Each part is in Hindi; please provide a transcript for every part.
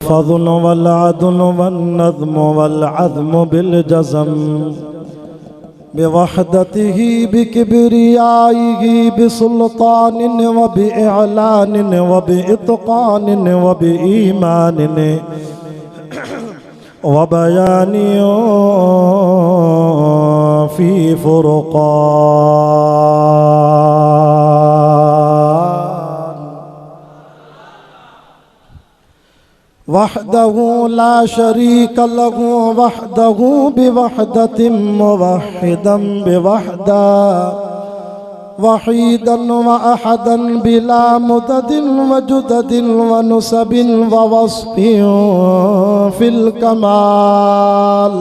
वलफ़ज़्ल वलअद्ल वन्नज़्म वलअज़्म बिलजज़म बिवहदतिही बिकिब्रियाइही बिसुल्तानिन व बिइअलानिन व बिइत्क़ानिन व बिईमानिन व बयानियों फ़ी फ़ुरक़ान वहदहू ला शरीक लहू वहदहू बिवहदतिन मुवहिदन बिवहदा वहीदन व अहदन बिला मुददिन व जुददिन व नुसबिन व वस्फिन फिल कमाल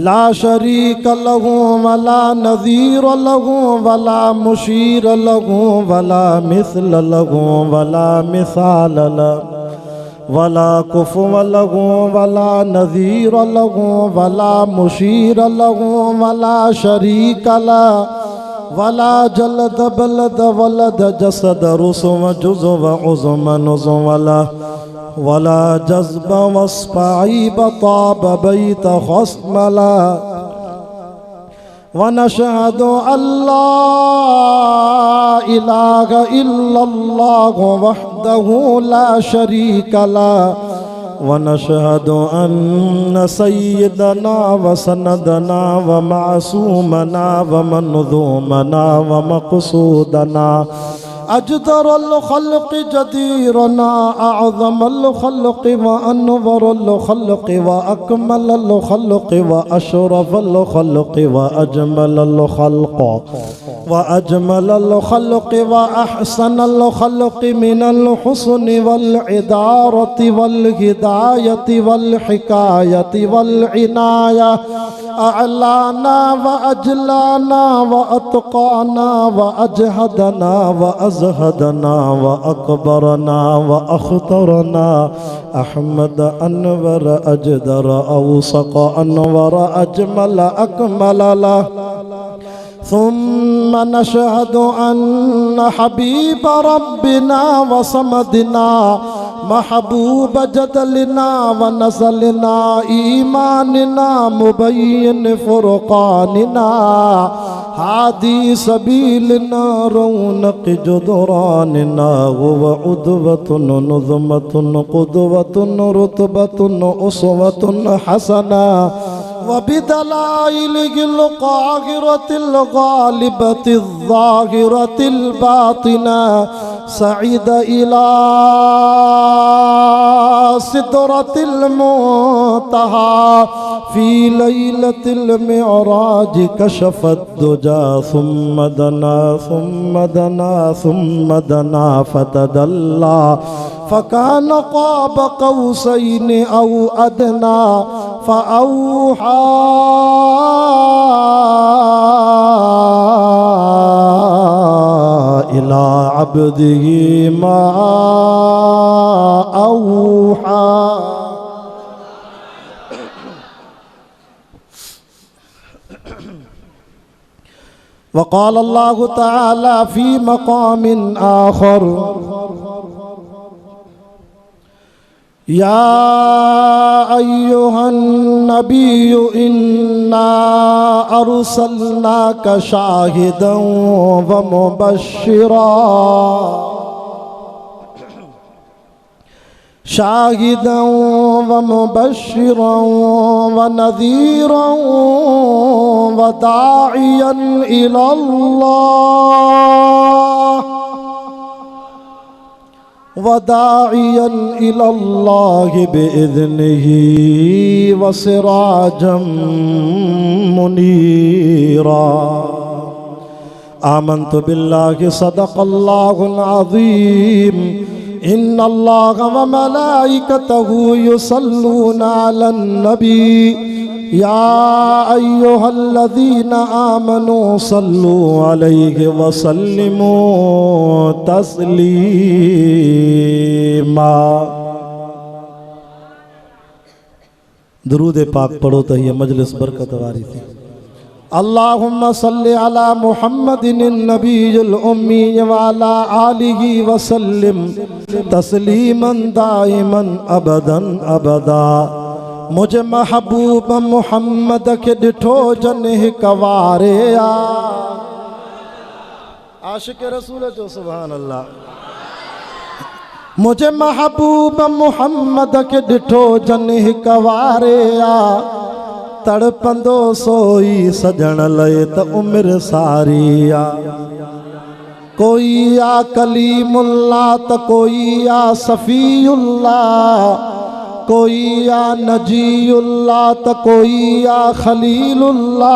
ला शरीक लहू वला नज़ीर लहू वला मुशीर लहू वला मिसल लहू वला मिसाल लहू वला कुफ़ुव लहू वला नज़ीर लहू वला मुशीर लहू वला शरीक लहू वला जलद बलद वलद जसद रुसव जुज़व उज़्म नुज़्व वला जज़्ब वस्फ़ ऐब ताब बैत ख़स्मला वनशहदु अल्ला इलाहा इल्लल्लाहु वहदहू ला शरीक लहू वनशहदु अन्न सय्यदना व सनदना व मासूमना व मनज़ूमना व मक़सूदना अजदरुल खल्क़ जदीरना अअज़मुल खल्क़ व अनवरुल खल्क़ व अकमलुल खल्क़ व अशरफुल खल्क़ व अजमलुल खल्क़ व अजमलुल खल्क़ व अहसनुल खल्क़ मिनल हुस्न वल इदारति वल हिदायति वल हिकायति वल इनाया अअलाना व अजलाना व अत्क़ाना व अजहदना व अज़हदना व अकबरना व अख्तरना अहमद अनवर अजदर औसक़ अनवर अजमल अकमल सुम्म नशहदु अन्न हबीब रब्बिना व समदना महबूब जदलना व नज़लना ईमानना मुबय्यिन फुरक़ानना हादी सबीलना रौनक जुदरानना व उद्वतुन नुज़मतुन क़ुद्वतुन रुतबतुन उसवतुन हसना व बिदलाइलिल क़ाहिरतिल गालिबतिल ज़ाहिरतिल बातिना सईद इला सिदरतिल मुंतहा फी लैलतिल मिअराज कशफत दुजा सुम्म दना फतदल्ला फ़कान क़ाब क़ौसैन औ अदना फ़अौहा इला अब्दिही मा औहा। वक़ाल अल्लाहु तआला फ़ी मक़ामिन आख़र या अय्युहन नबिय्यु इन्ना अरसलनाका शाहिदन व मुबश्शिरा व मुबश्शिरन व नज़ीरन व दाइयन इलल्लाह बिइज़्निही व सिराजम मुनीरा। आमन्तु बिल्लाहि सदक़ल्लाहुल अज़ीम। इन्नल्लाह व मलाइकतहु युसल्लूना अलन नबी या अय्युहल्लज़ीना आमनू सल्लू अलैहि व सल्लिमू तस्लीमा। दुरूद पाक पढ़ो तो ये मजलिस बरकत वारी थी। अल्लाहुम्मा सल्लि अला मुहम्मदिन नबीयुल उम्मी व अला आलिहि वसल्लिम तस्लीमन दाइमन अबदन अबदा। मुझे महबूब मुहम्मद के डिठो जन कवारे आ। आशिक रसूल जो सुभान अल्लाह। मुझे महबूब मुहम्मद के डिठो जन कवारे आ। तड़पंदो सोई सजण लय त उम्र सारी आ। कोई आ कलीमुल्ला त कोई आ सफ़ीउल्ला, कोई आ नजीउल्ला त कोई आ खलीलुल्ला,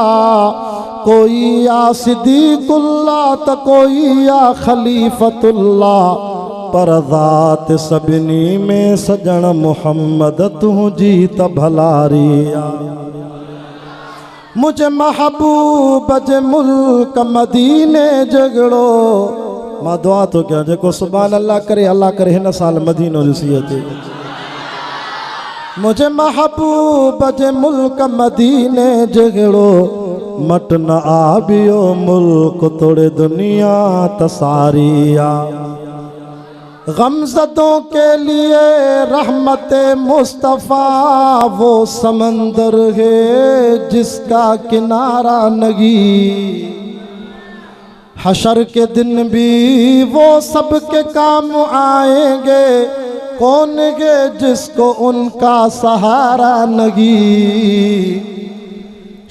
कोई आ सिद्दीकुल्ला त कोई आ खलीफतुल्ला। पर ज़ात सभिनी में सजण मुहम्मद तुंहिंजी त भलारी आ। मुझे महबूब जे मुल्क मदीने जगड़ो। मां दुआ तो क्या जेको सुभान अल्लाह करे अल्लाह करे हिन साल मदीनो ॾिसी अचे। मुझे महबूब जे मुल्क मदीने जगड़ो। मट न आबियो मुल्क तोड़े दुनिया तसारी आ। गमज़दों के लिए रहमत मुस्तफ़ा वो समंदर है जिसका किनारा नहीं। हशर के दिन भी वो सबके काम आएंगे। कौन है जिसको उनका सहारा नहीं।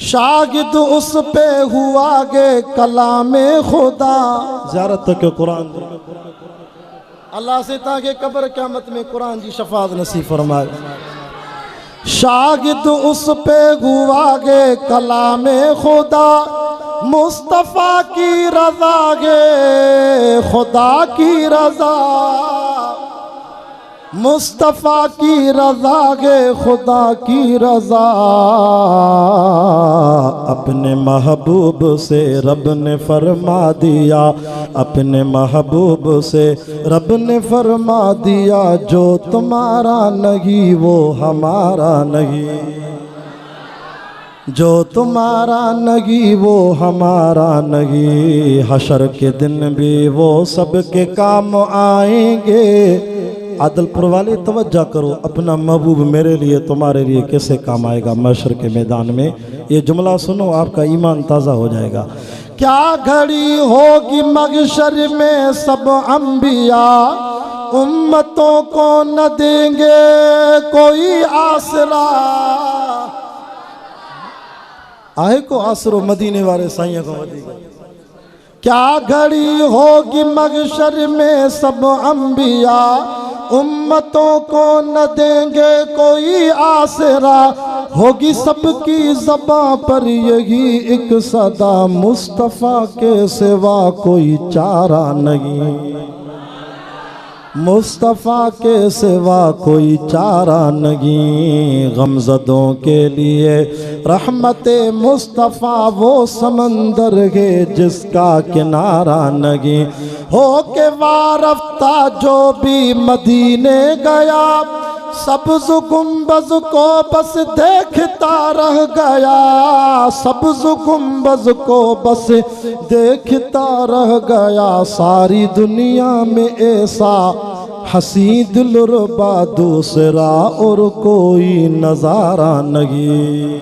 शागिद उस पे हुआ गे कलामे खुदा। ज़ियारत के कुरान अल्लाह से ताकि कब्र क़यामत में कुरान की शफाअत नसीब फरमाए। शागिद उस पे हुआ गे कलामे खुदा। मुस्तफ़ा की रज़ा गे खुदा की रज़ा। मुस्तफ़ा की रज़ा गे खुदा की रज़ा। अपने महबूब से रब ने फरमा दिया। अपने महबूब से रब ने फरमा दिया। जो तुम्हारा नहीं वो हमारा नहीं। जो तुम्हारा नहीं वो हमारा नहीं। हशर के दिन भी वो सबके काम आएंगे। आदलपुर वाले तवज्जो करो। अपना महबूब मेरे लिए तुम्हारे लिए कैसे काम आएगा महशर के मैदान में। ये जुमला सुनो आपका ईमान ताज़ा हो जाएगा। क्या घड़ी होगी महशर में सब अंबिया। उम्मतों को न देंगे कोई आसरा। आए को आसरो मदीने वाले साईं को वधीक। क्या घड़ी होगी महशर में सब अंबिया। उम्मतों को न देंगे कोई आसरा। होगी सबकी ज़बां पर यही एक सदा। मुस्तफ़ा के सिवा कोई चारा नहीं। मुस्तफ़ा के सिवा कोई चारा नहीं। गमज़दों के लिए रहमत मुस्तफ़ा वो समंदर है जिसका किनारा नहीं। हो के वारफ्ता जो भी मदीने गया। सब्ज़ गुंबज़ को बस देखता रह गया। सब्ज़ गुंबज़ को बस देखता रह गया। सारी दुनिया में ऐसा हसी दिलरुबा दूसरा और कोई नज़ारा नहीं।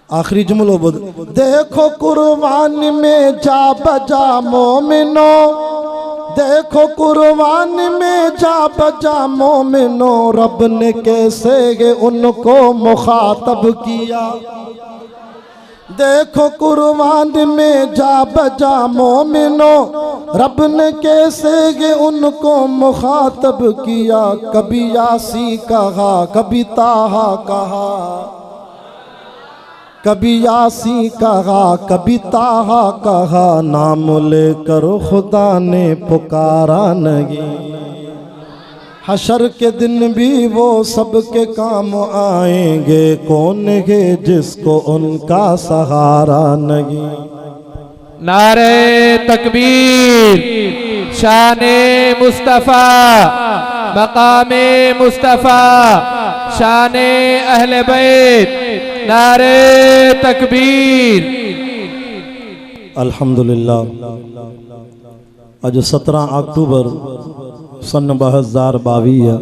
आखिरी जुमलो बोल। देखो कुर्बानी में जा बजा मोमिनो। देखो कुर्बानी में जा बजा मोमिनो। रब ने कैसे उनको मुखातब किया। देखो कुर्बानी में जा बजा मोमिनो। रब ने कैसे उनको मुखातब किया। कभी यासी कहा कभी ताहा कहा। कभी यासी कहा कभी ताहा कहा। नाम लेकर खुदा ने पुकारा नहीं। हशर के दिन भी वो सबके काम आएंगे। कौन है जिसको उनका सहारा नहीं। नारे तकबीर, शाने मुस्तफ़ा, मकामे मुस्तफ़ा। शाने अहले बैत, नारे तकबीर। अल्हम्दुलिल्लाह। अज 17 अक्टूबर सन 2022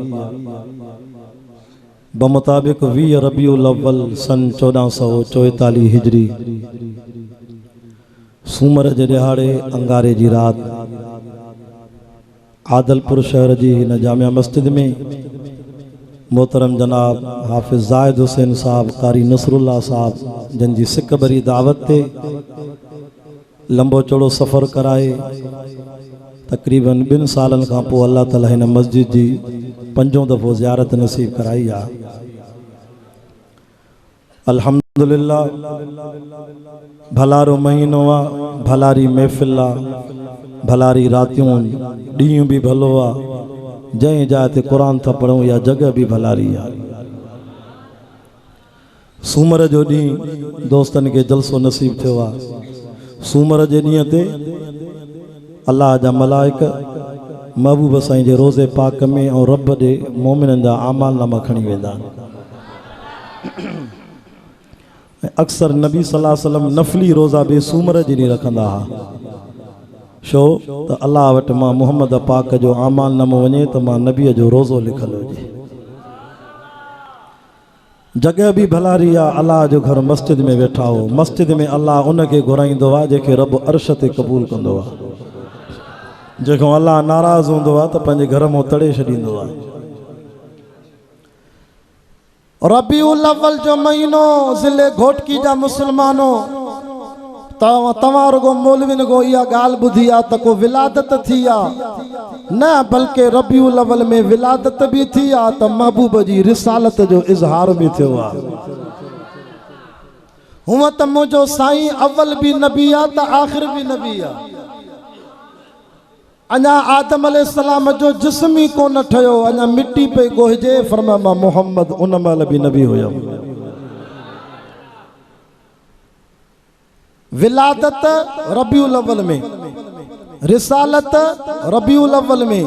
बमुताबिक 20 रबीउल अव्वल सन 1444 हिजरी सूमर जे दिहाड़े अंगारे जी रात आदलपुर शहर जी हिन जामिया मस्जिद में मोहतरम जनाब हाफिज जाहिद हुसैन साहब, कारी नसरुल्लाह साहब, जिन जी सिक भरी दावत ते लंबो चौड़ो सफ़र कराए तकरीबन 2 सालन खां पोइ अल्लाह ताला हिन मस्जिद जी 5 दफ़ो ज़ियारत नसीब कराई आहे। अल्हम्दुलिल्लाह। भलारो महीनो आहे, भलारी महफ़िल आहे, भलारी रातियूं, ॾींहुं भी भलो आहे। जंहिं जाइ ते क़ुरान था पढ़ूं या जगह भी भलारी आहे। सूमर जो ॾींहुं दोस्तन के जलसो नसीब थियो आहे। सूमर जे ॾींहं ते अल्लाह जा मलाइक महबूब साईं जे रोज़े पाक में और रब ॾे मोमिननि जा आमाल नामा खणी वेंदा आहिनि। अक्सर नबी सल्लल्लाहु अलैहि वसल्लम नफली रोज़ा बे सूमर जे ॾींहुं रखंदा हुआ। छो त अल्लाह वटि मां मुहम्मद पाक जो आमाल नामो वञे त मां नबीअ जो रोज़ो लिखल हुजे। जगह भी भलारी आहे। अल्लाह जो घर मस्जिद में वेठा हो। मस्जिद में अल्लाह उनखे घुराईंदो आहे जंहिंखे रब अर्श ते क़बूल कंदो आहे। जेको अल्लाह नाराज़ हूंदो आहे त पंहिंजे घर मां तड़े छॾींदो आहे। रबीउल अव्वल जो महीनो ज़िले घोटकी जा मुसलमानों तव्हां रुगो मौलविन को इहा ॻाल्हि ॿुधी आहे त को विलादत थी आहे, न बल्कि रबीउल अव्वल में विलादत भी थी आहे त महबूब जी रिसालत जो इज़हार भी थियो आहे। हूअं त मुंहिंजो साईं अव्वल भी नबी आहे त आख़िर भी नबी आहे। अञा आदम अलैहिस्सलाम जो जिस्म ही कोन ठहियो, अञा मिट्टी पे गोहिजे। फरमाया मां मोहम्मद उन महिल भी नबी हुयमि। विलादत रबीउल अव्वल में, रिसालत रबीउल अव्वल में।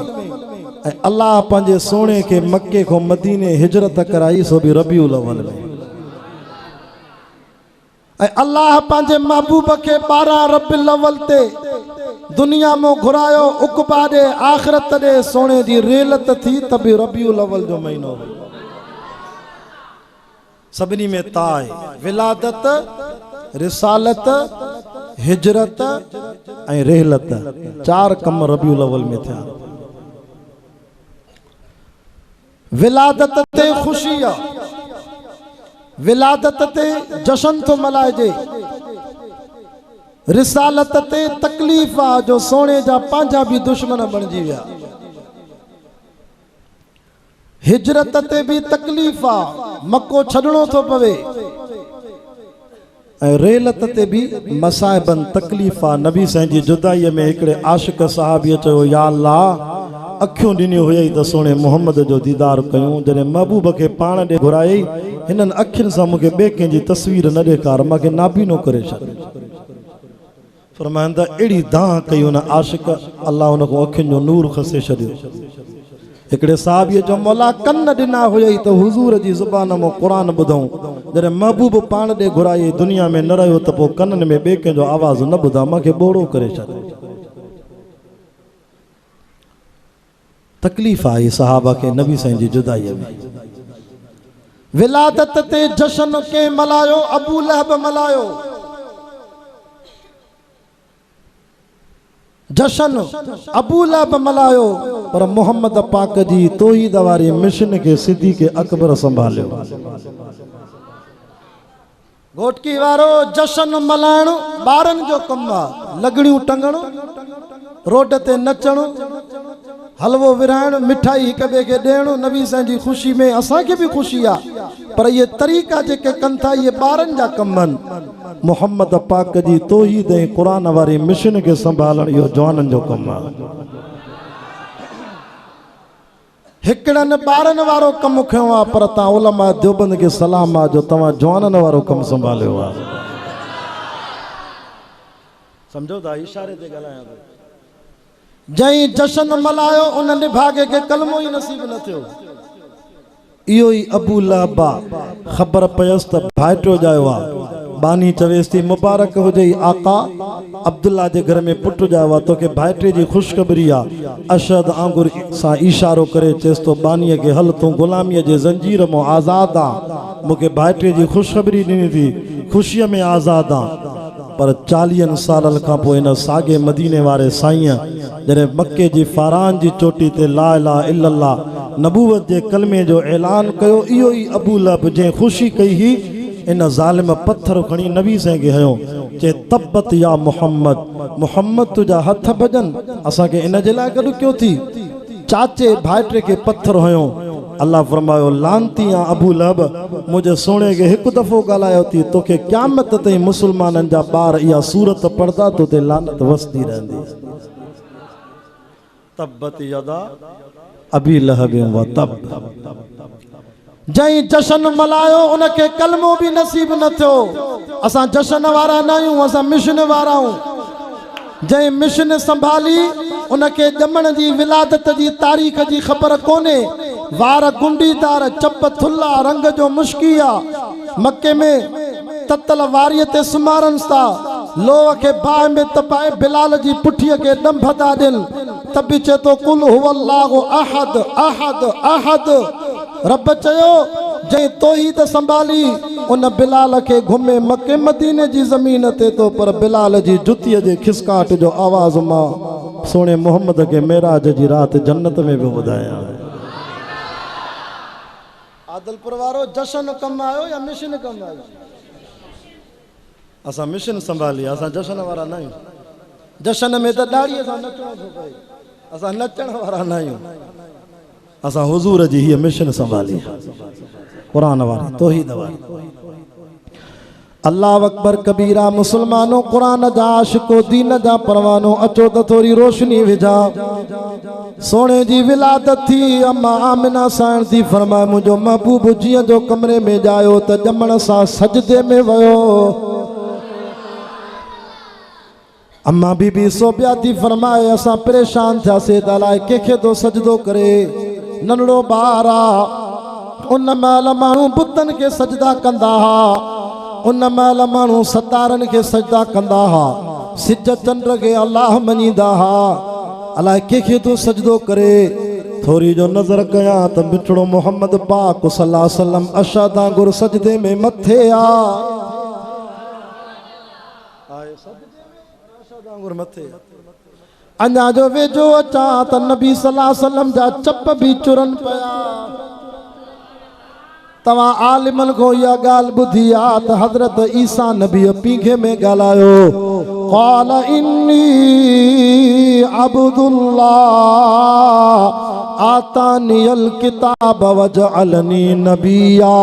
अल्लाह पंहिंजे सोने के मक्के को मदीने हिजरत कराई सो भी रबीउल अव्वल में। अल्लाह पंहिंजे महबूब के 12 रबीउल अव्वल ते दुनिया में घुरायो। उकबा दे आखिरत दे सोने जी रेलत थी तभी रबीउल अव्वल जो महीनो। सभिनी में ताए विलादत, रिसालत, हिजरत ऐं रेहलत, 4 कम रबीउल अव्वल में थिया। विलादत ते खुशी आहे, विलादत ते जशन थो मल्हाइजे। रिसालत ते तकलीफ़ आहे जो सोने जा पंहिंजा भी दुश्मन बणिजी विया। हिजरत ते भी तकलीफ़ आहे, मक्को छॾणो थो पवे। रेलत ते भी मसाइबन तकलीफ़ आहे। नबी साईं जी जुदाई में हिकिड़े आशिक सहाबीअ चयो या अल्लाह अखियूं ॾिनियूं हुयई त सोने मोहम्मद जो दीदार कयूं। जॾहिं महबूब खे पाण ॾे घुराई, हिननि अखियुनि सां मूंखे ॿिए कंहिंजी तस्वीर न ॾेखार, मूंखे नाबीनो करे छॾ। फरमाईंदा अहिड़ी दाह कई उन आशिक, अल्लाह उन को अखियुनि जो नूर खसे छॾियो। हिकिड़े साहबीअ जो मौला कन ॾिना हुयई त हुज़ूर जी ज़ुबान मां क़ुरान ॿुधऊं। जॾहिं महबूब पाण ॾे घुराई, दुनिया में न रहियो त पोइ कननि में ॿिए कंहिंजो आवाज़ न ॿुधा, मूंखे ॿोड़ो करे छॾ। तकलीफ़ आई सहाबा के नबी साईं जी जुदाई में। विलादत ते जशन के मल्हायो, अबू लहब मल्हायो। जशन अबू लहब मल्हायो, पर मोहम्मद पाक जी तौहीद वारी मिशन के सिद्दीक़ अकबर संभालियो। घोटकी वारो जशन मल्हाइण ॿारनि जो कमु आहे। लॻड़ियूं टंगण, रोड ते नचण, हलवो विराइण, मिठाई हिक ॿिए खे ॾियण। नबी साईं जी ख़ुशी में असांखे भी ख़ुशी आहे, पर ये तरीक़ा जेके कनि था ये ॿारनि जा कम आहिनि। मोहम्मद पाक जी तौहीद ऐं क़ुरान वारी मिशन के संभालण इहो जवाननि जो कमु आहे। हिकिड़नि ॿारनि वारो कमु खयो आहे, पर तव्हां उलमा देवबंद खे सलाम आहे जो तव्हां जवाननि वारो कमु संभालियो आहे। सम्झो था इशारे ते ॻाल्हायां थो। जंहिं जशन मल्हायो उन निभागे के कलमो ही नसीब न थियो। इहो ई अबू लहब ख़बर पयसि त भाइटो ॼायो आहे। बानी चवेसि थी मुबारक हुजे आका, अब्दुल्ला जे घर में पुट ॼायो आहे, तोखे भाइटे जी ख़ुशख़बरी आहे। अशद आंगुर सां इशारो करे चएसि थो बानीअ खे, हल तूं ग़ुलामीअ जे ज़ंजीर मां आज़ादु आहे, मूंखे भाइटे जी ख़ुशख़बरी ॾिनी थी, ख़ुशीअ में आज़ादु आहे। पर 40 सालनि खां पोइ हिन साॻे मदीने वारे साईं जॾहिं मके जी फारान जी चोटी ते ला इलाहा इल्लल्लाह नबूवत जे कलमे जो ऐलान कयो, इहो ई अबू लहब जंहिं ख़ुशी कई ही, इन ज़ालिम पत्थर खणी नबी साईं खे हयो, चे तब्बत या मोहम्मद, मोहम्मद तुंहिंजा हथ भॼनि, असांखे इन जे लाइ गॾु कयो थी। चाचे भाइटे खे पत्थर हयो। अल्लाह फरमायो लानती या अबू लहब, मुझे सोने के हिकु दफ़ो ॻाल्हायो थी, तोखे क़यामत ताईं मुसलमाननि जा ॿार इहा सूरत पढ़दा तो ते लानत वसदी रहंदी। तब्बत यदा अबी लहब व तब। जंहिं जश्न मल्हायो उनखे कलमो बि नसीब न थियो। असां जश्न वारा न आहियूं, असां मिशन वारा आहियूं। जंहिं मिशन संभाली उनखे ॼमण जी विलादत जी तारीख़ जी ख़बर कोन्हे। वार गुंडीदार, चप थुल्ला, रंग जो मुश्किया, मके में ततल वारीअ ते सुमारनि था, लोह खे बाहि में तपाए बिलाल जी पुठीअ खे ॾंभ था ॾियनि, त बि चए थो कुल हुवल्लाहु अहद अहद अहद। रब चयो जंहिं तौहीद संभाली उन बिलाल खे घुमे मके मदीने जी ज़मीन ते तो, पर बिलाल जी जुतीअ जे खिसकाट जो आवाज़ मां सोने मोहम्मद खे मेराज जी राति जन्नत में बि ॿुधायां। आदलपुर वारो जश्न कम आयो या मिशन कम आयो? असां मिशन संभाली, असां जश्न वारा न आहियूं। जश्न में त ॾाड़ीअ सां नचणो थो पए, असां नचण वारा न आहियूं। असां हुजूर जी हीअ मिशन संभाली, क़ुरान वारी, तौहीद वारी। अल्लाह अकबर कबीरा। मुसलमानों कुरान जा आशिको, दीन जा परवानो, अचो त थोरी रोशनी विझा। सोने जी विलादत थी, अम्मा आमिना साइण थी फरमाए मुंहिंजो महबूब जीअं जो कमरे में जायो त ॼमण सां सजदे में वियो। अम्मा बीबी सोबिया थी फरमाए असां परेशान थियासीं त अलाए कंहिंखे थो सजदो करे, नंढड़ो ॿार आहे। उन महिल माण्हू बुतनि खे सजदा कंदा हुआ, उन महिल माण्हू सतारनि खे सजदा कंदा हुआ, सिज चंड खे अलाह मञींदा हुआ। अलाए कंहिंखे थो सजदो करे। थोरी जो नज़र कयां त मिठड़ो मोहम्मद पाक सल्लल्लाहु अलैहि वसल्लम अशद आंगुर सजदे में मथे आ। अञा जो वेझो अचां त नबी सल्लल्लाहु अलैहि वसल्लम जा चप बि चुरन पिया। तव्हां आलिमन को इहा ॻाल्हि ॿुधी आहे त हज़रत ईसा नबी पीघे में ॻाल्हायो, क़ाल इन्नी अब्दुल्लाह आतानियल किताब वजअलनी नबिया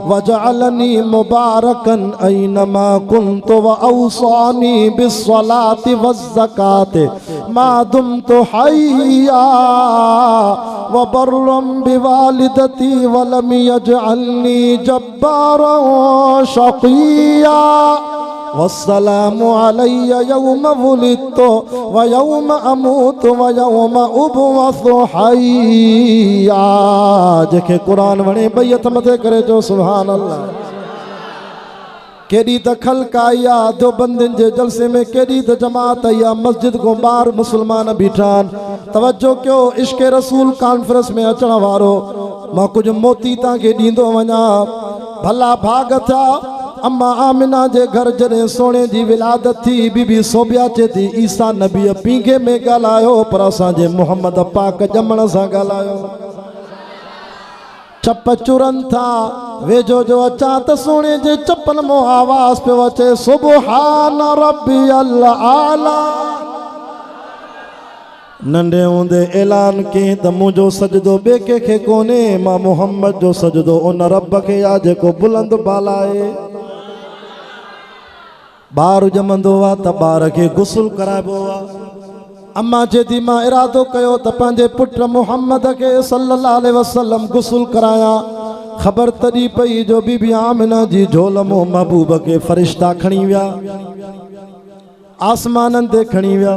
वजअलनी मुबारकन ऐनमा कुन्तु व औसानी बिस्सलाति वज़्ज़काति मा दुमतु हय्या व बर्रम बिवालिदती वलम यजअलनी जब्बारन शक़िया वस्सलामु अलैया यौम वुलिदतु व यौम अमूतु व यौम उबअसु हय्या। जेके कुरान वणे ॿई हथ मथे करे जो सुभान अल्लाह। केॾी त ख़ल्क़ आई आहे देवबंदियुनि जे जलसे में, केॾी त जमात आई आहे, मस्जिद को ॿार मुसलमान बीठा आहिनि। तवजो कयो, इश्क़ रसूल कॉन्फ्रेंस में अचण वारो मां कुझु मोती तव्हांखे ॾींदो वञा। भला भाग थिया अम्मा आमिना जे घर जॾहिं सोने जी विलादत थी, बीबी सोबिया चए थी ईसा नबी पीघे में ॻाल्हायो, पर असांजे मोहम्मद पाक ॼमण सां ॻाल्हायो। चप चुरन था, वेझो जो अचां त सोने जे चपन मों आवाज़ पियो अचे, सुबहान रब्बियल आला। नंढे हूंदे ऐलान कई त मुंहिंजो सजदो ॿिए कंहिंखे कोन्हे, मां मोहम्मद जो सजदो उन रब खे आहे जेको बुलंद बाला आहे। ॿार ॼमंदो आहे त ॿार खे गुस्ल कराइबो आहे। अम्मा चए थी मां इरादो कयो त पंहिंजे पुट मोहम्मद खे सल्लल्लाहु अलैहि वसल्लम गुस्ल करायां। ख़बर तॾहिं पई जो बीबी आमिना जी झोल मों महबूब खे फ़रिश्ता खणी विया, आसमाननि ते खणी विया।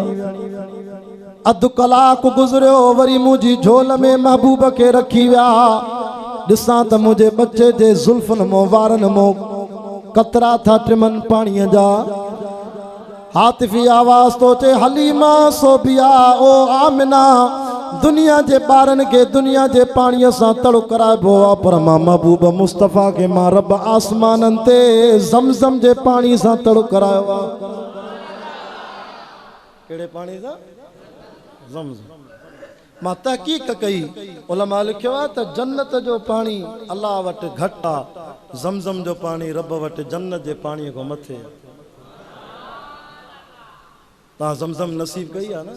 अधु कलाक गुज़रियो, वरी मुंहिंजी झोल में महबूब खे रखी विया। ॾिसां त मुंहिंजे बच्चे जे ज़ुल्फ़नि मो वारनि मो कतरा था टिमन पाणीअ जा। हातिफ़ी आवाज़ तो चे हलीमा सोबिया ओ आमिना, दुनिया जे ॿारनि खे दुनिया जे पाणीअ सां तड़ो कराइबो आहे, पर मां महबूब मुस्तफ़ा खे मां रब आसमाननि ते ज़मज़म जे पाणी सां तड़ो करायो आहे। कहिड़े पाणी सां? ज़मज़म। मां तहक़ीक़ कई, उलमा लिखियो आहे त जन्नत जो पाणी अल्लाह वटि घटि आहे, ज़मज़म जो पाणी रब वटि जन्नत जे पाणीअ खां मथे आहे। तव्हां ज़मज़म नसीब कई आहे न?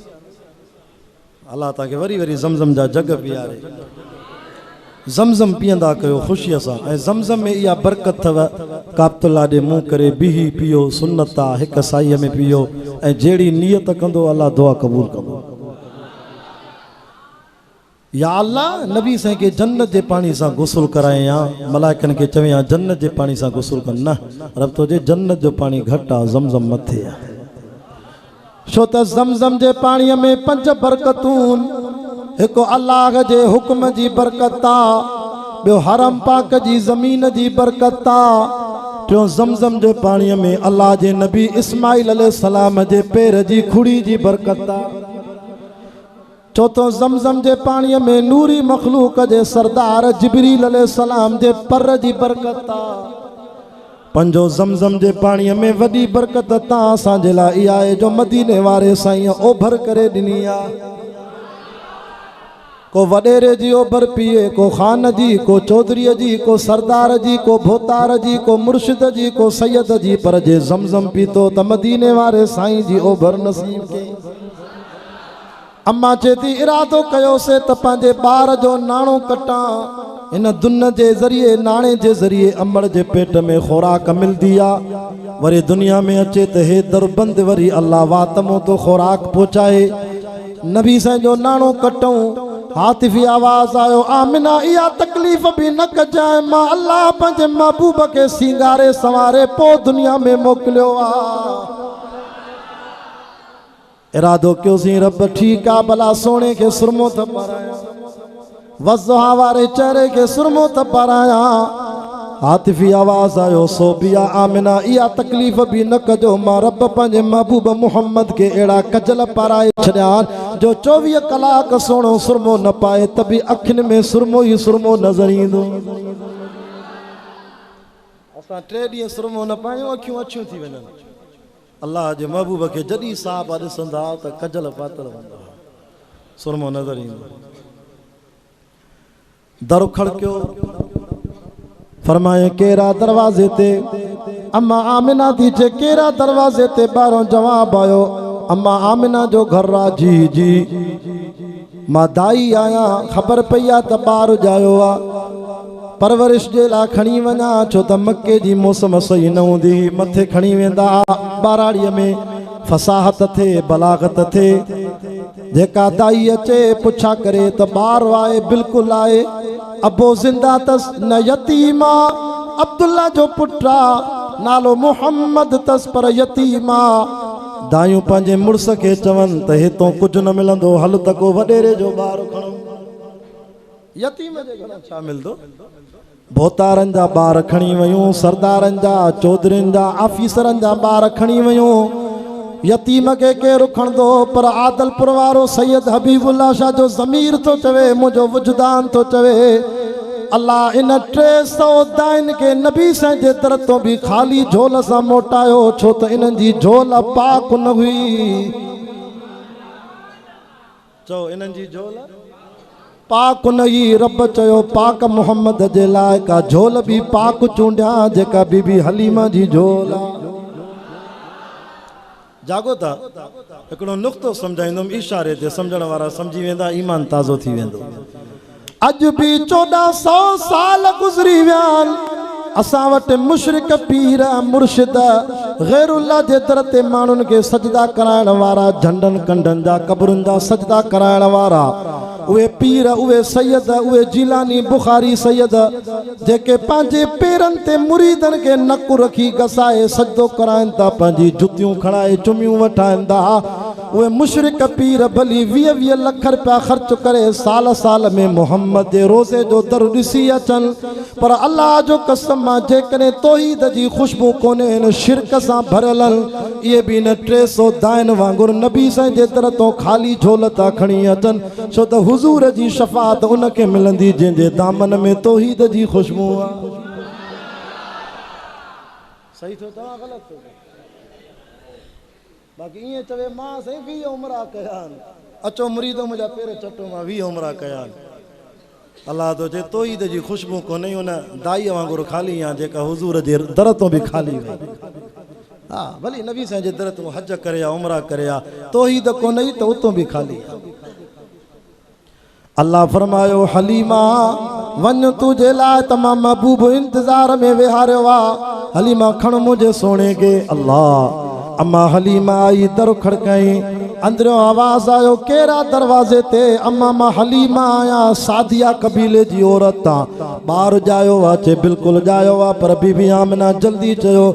अल्लाह तव्हांखे वरी वरी ज़मज़म जा जग पीआरे। ज़मज़म पीअंदा कयो ख़ुशीअ सां। ऐं ज़मज़म में इहा बरकत अथव, काबतुल्लाह ॾे मुंहुं करे बीही पियो, सुन्नत आहे, हिकु साईअ में पियो, ऐं जहिड़ी नियत कंदो अल्लाह दुआ क़बूल कंदो। या अल्लाह नबी साईं खे जन्नत जे पाणी सां गुस्ल कराए या मलाइकनि खे चवे या जन्नत जे पाणी सां गुस्ल कनि। न, रब तो जे जन्नत जो पाणी घटि आहे, ज़मज़म मथे आहे। छो त ज़मज़म जे पाणीअ में 5 बरकतूं, हिकु अल्लाह जे हुक्म जी बरकत आहे, ॿियो हरम पाक जी ज़मीन जी बरकत आहे, टियों ज़मज़म जे पाणीअ में अल्लाह जे नबी इस्माइल अलैहिस्सलाम जे पेर जी खुड़ी जी बरकत आहे, चौथों ज़मज़म जे पाणीअ में नूरी मखलूक जे सरदार जिब्रील अलैहिस्सलाम जे पर जी बरकत आहे, पंजो ज़मज़म जे पाणीअ में वॾी बरकत तव्हां असांजे लाइ इहा आहे जो मदीने वारे साईं ओभर करे ॾिनी आहे। को वॾेरे जी ओभर पीए, को ख़ान जी, को चौधरीअ जी, को सरदार जी, को भोतार जी, को मुर्शिद जी, को सैयद जी, पर जे ज़मज़म पीतो त मदीने वारे साईं जी ओभर नसीब के। अम्मा चए थी इरादो कयोसीं त पंहिंजे ॿार जो नाणो कटां, इन दुन जे ज़रिए नाणे जे ज़रिए अमड़ जे पेट में खुराक मिलंदी आहे, वरी दुनिया में अचे त हे दरबंद वरी अल्लाह वातमो तो खुराक पहुचाए। नबी साईं जो नाणो कटूं, हातिफ़ी आवाज़ आयो आमिना इहा तकलीफ़ बि न कजाए, मां अल्लाह पंहिंजे महबूब खे सिंगारे सवारे पोइ दुनिया में मोकिलियो आहे। इरादो कयोसीं रब ठीकु आहे, भला सोने खे सुरमो त पारायां, वज़हा वारे चेहरे खे सुरमो त पारायां। हातिफ़ी आवाज़ आयो सोबिया आमिना इहा तकलीफ़ बि न कजो, मां रब पंहिंजे महबूब मुहम्मद खे अहिड़ा कजल पाराए छॾिया जो 24 कलाक सोनो सुरमो न पाए त बि अखियुनि में सुरमो ई सुरमो नज़र ईंदो। असां 3 ॾींहं सुरमो न पायूं, अखियूं अछियूं थी वञनि। अल्लाह जे महबूब खे जॾहिं साहब ॾिसंदा त कजल पातल हूंदा, सुरमो नज़र ईंदो। दर खड़कियो, फरमाए केरा दरवाजे ते? अम्मा आमिना थी चे केरा दरवाजे ते? ॿाहिरों जवाब आयो अम्मा आमिना जो घर आहे। जी जी मां दाई आहियां, ख़बर पई आहे त ॿारु ॼायो आहे, परवरिश जे लाइ खणी वञा, छो त मके जी मौसम सही न हूंदी, मथे खणी वेंदा ॿाराड़ीअ में फसाहत थे, बलागत थे। जेका दाई अचे पुछा करे त ॿारु आहे, बिल्कुलु आहे, अबो ज़िंदा तस न यतीमा, अब्दुल्ला जो पुटु आहे, नालो मुहम्मद तस पर यतीमा। दायूं पंहिंजे मुड़ुस खे चवनि त हितों कुझु न मिलंदो, हल त को वॾेरे जो ॿारु खणो। यतीम जे घर छा मिलंदो? भोतारनि जा ॿार खणी वयूं, सरदारनि जा, चौधरीनि जा, ऑफिसरनि जा ॿार खणी वयूं। यतीम खे केरु खणंदो? पर आदलपुर वारो सैयद हबीबुल्ला शाह जो ज़मीर थो चवे, मुंहिंजो वुजदान थो चवे, अल्लाह इन 300 दाइन खे नबी साईं जे दर तो बि ख़ाली झोल सां मोटायो, छो त इन्हनि जी झोल पाक न हुई। चओ इन्हनि जी झोल पाक न हुई। रब चयो पाक मुहम्मद जे लाइ का झोल बि पाक चूंडिया, जेका बीबी हलीमा जी झोल आहे। जागो था, हिकिड़ो नुक़्तो सम्झाईंदुमि, इशारे ते सम्झण वारा सम्झी वेंदा, ईमान ताज़ो थी वेंदो। अॼु बि 1400 साल गुज़री विया आहिनि, असां वटि मुशरिक पीर मुर्शिद ग़ैरुल्लाह जे दर ते माण्हुनि खे सजदा कराइण वारा, झंडनि कंडनि जा क़बरुनि जा सजदा कराइण वारा, उहे पीर, उहे सैयद, उहे जिलानी बुखारी सैयद जेके पंहिंजे पेरनि ते मुरीदनि खे नकु रखी घसाए सजदो कराइनि था, पंहिंजी जुतियूं खणाए चुमियूं वठाइनि था, उहे मुशरिक पीर भली 20 लख रुपया ख़र्च करे साल साल में मोहम्मद जे रोज़े जो दर ॾिसी अचनि, पर अल्लाह जो कसम आहे जेकॾहिं तौहीद जी ख़ुशबू कोन्हे इन शिरक सां भरियल इहे बि न 300 दाइन वांगुरु नबी साईं जे दर तो ख़ाली झोल था खणी अचनि, छो त हुज़ूर जी शफ़ाअत उनखे मिलंदी जंहिंजे दामन में तौहीद जी ख़ुशबू आहे। सही थियो तव्हां ग़लति थियो? बाक़ी ईअं चवे मां साईं 20 उमरा कया आहिनि, अचो मुरीदो मुंहिंजा पेर चटो मां 20 उमरा कया आहिनि। अलाह तो चए तौहीद जी ख़ुशबू कोन्हे, उन दाईअ वांगुरु ख़ाली आहे जेका हुज़ूर जे दर तो बि ख़ाली वई। हा भली नबी साईं जे दर तो हज करे उमरा करे तौहीद कोन्हे त उतो बि ख़ाली आहे। अल्लाह फरमायो हलीमा वञ तुंहिंजे लाइ त मां महबूब इंतज़ार में वेहारियो आहे, हलीमा खण मुंहिंजे सोणे खे। अल्लाह अम्मा हलीमा आई दर खड़काई, अंदरियों आवाज़ आयो केरा दरवाजे ते? अम्मा मां हलीमा आया सादिया कबीले जी औरत आ। ॿार जायो आ? चे बिल्कुलु जायो आ, पर बीबी आमना जल्दी चयो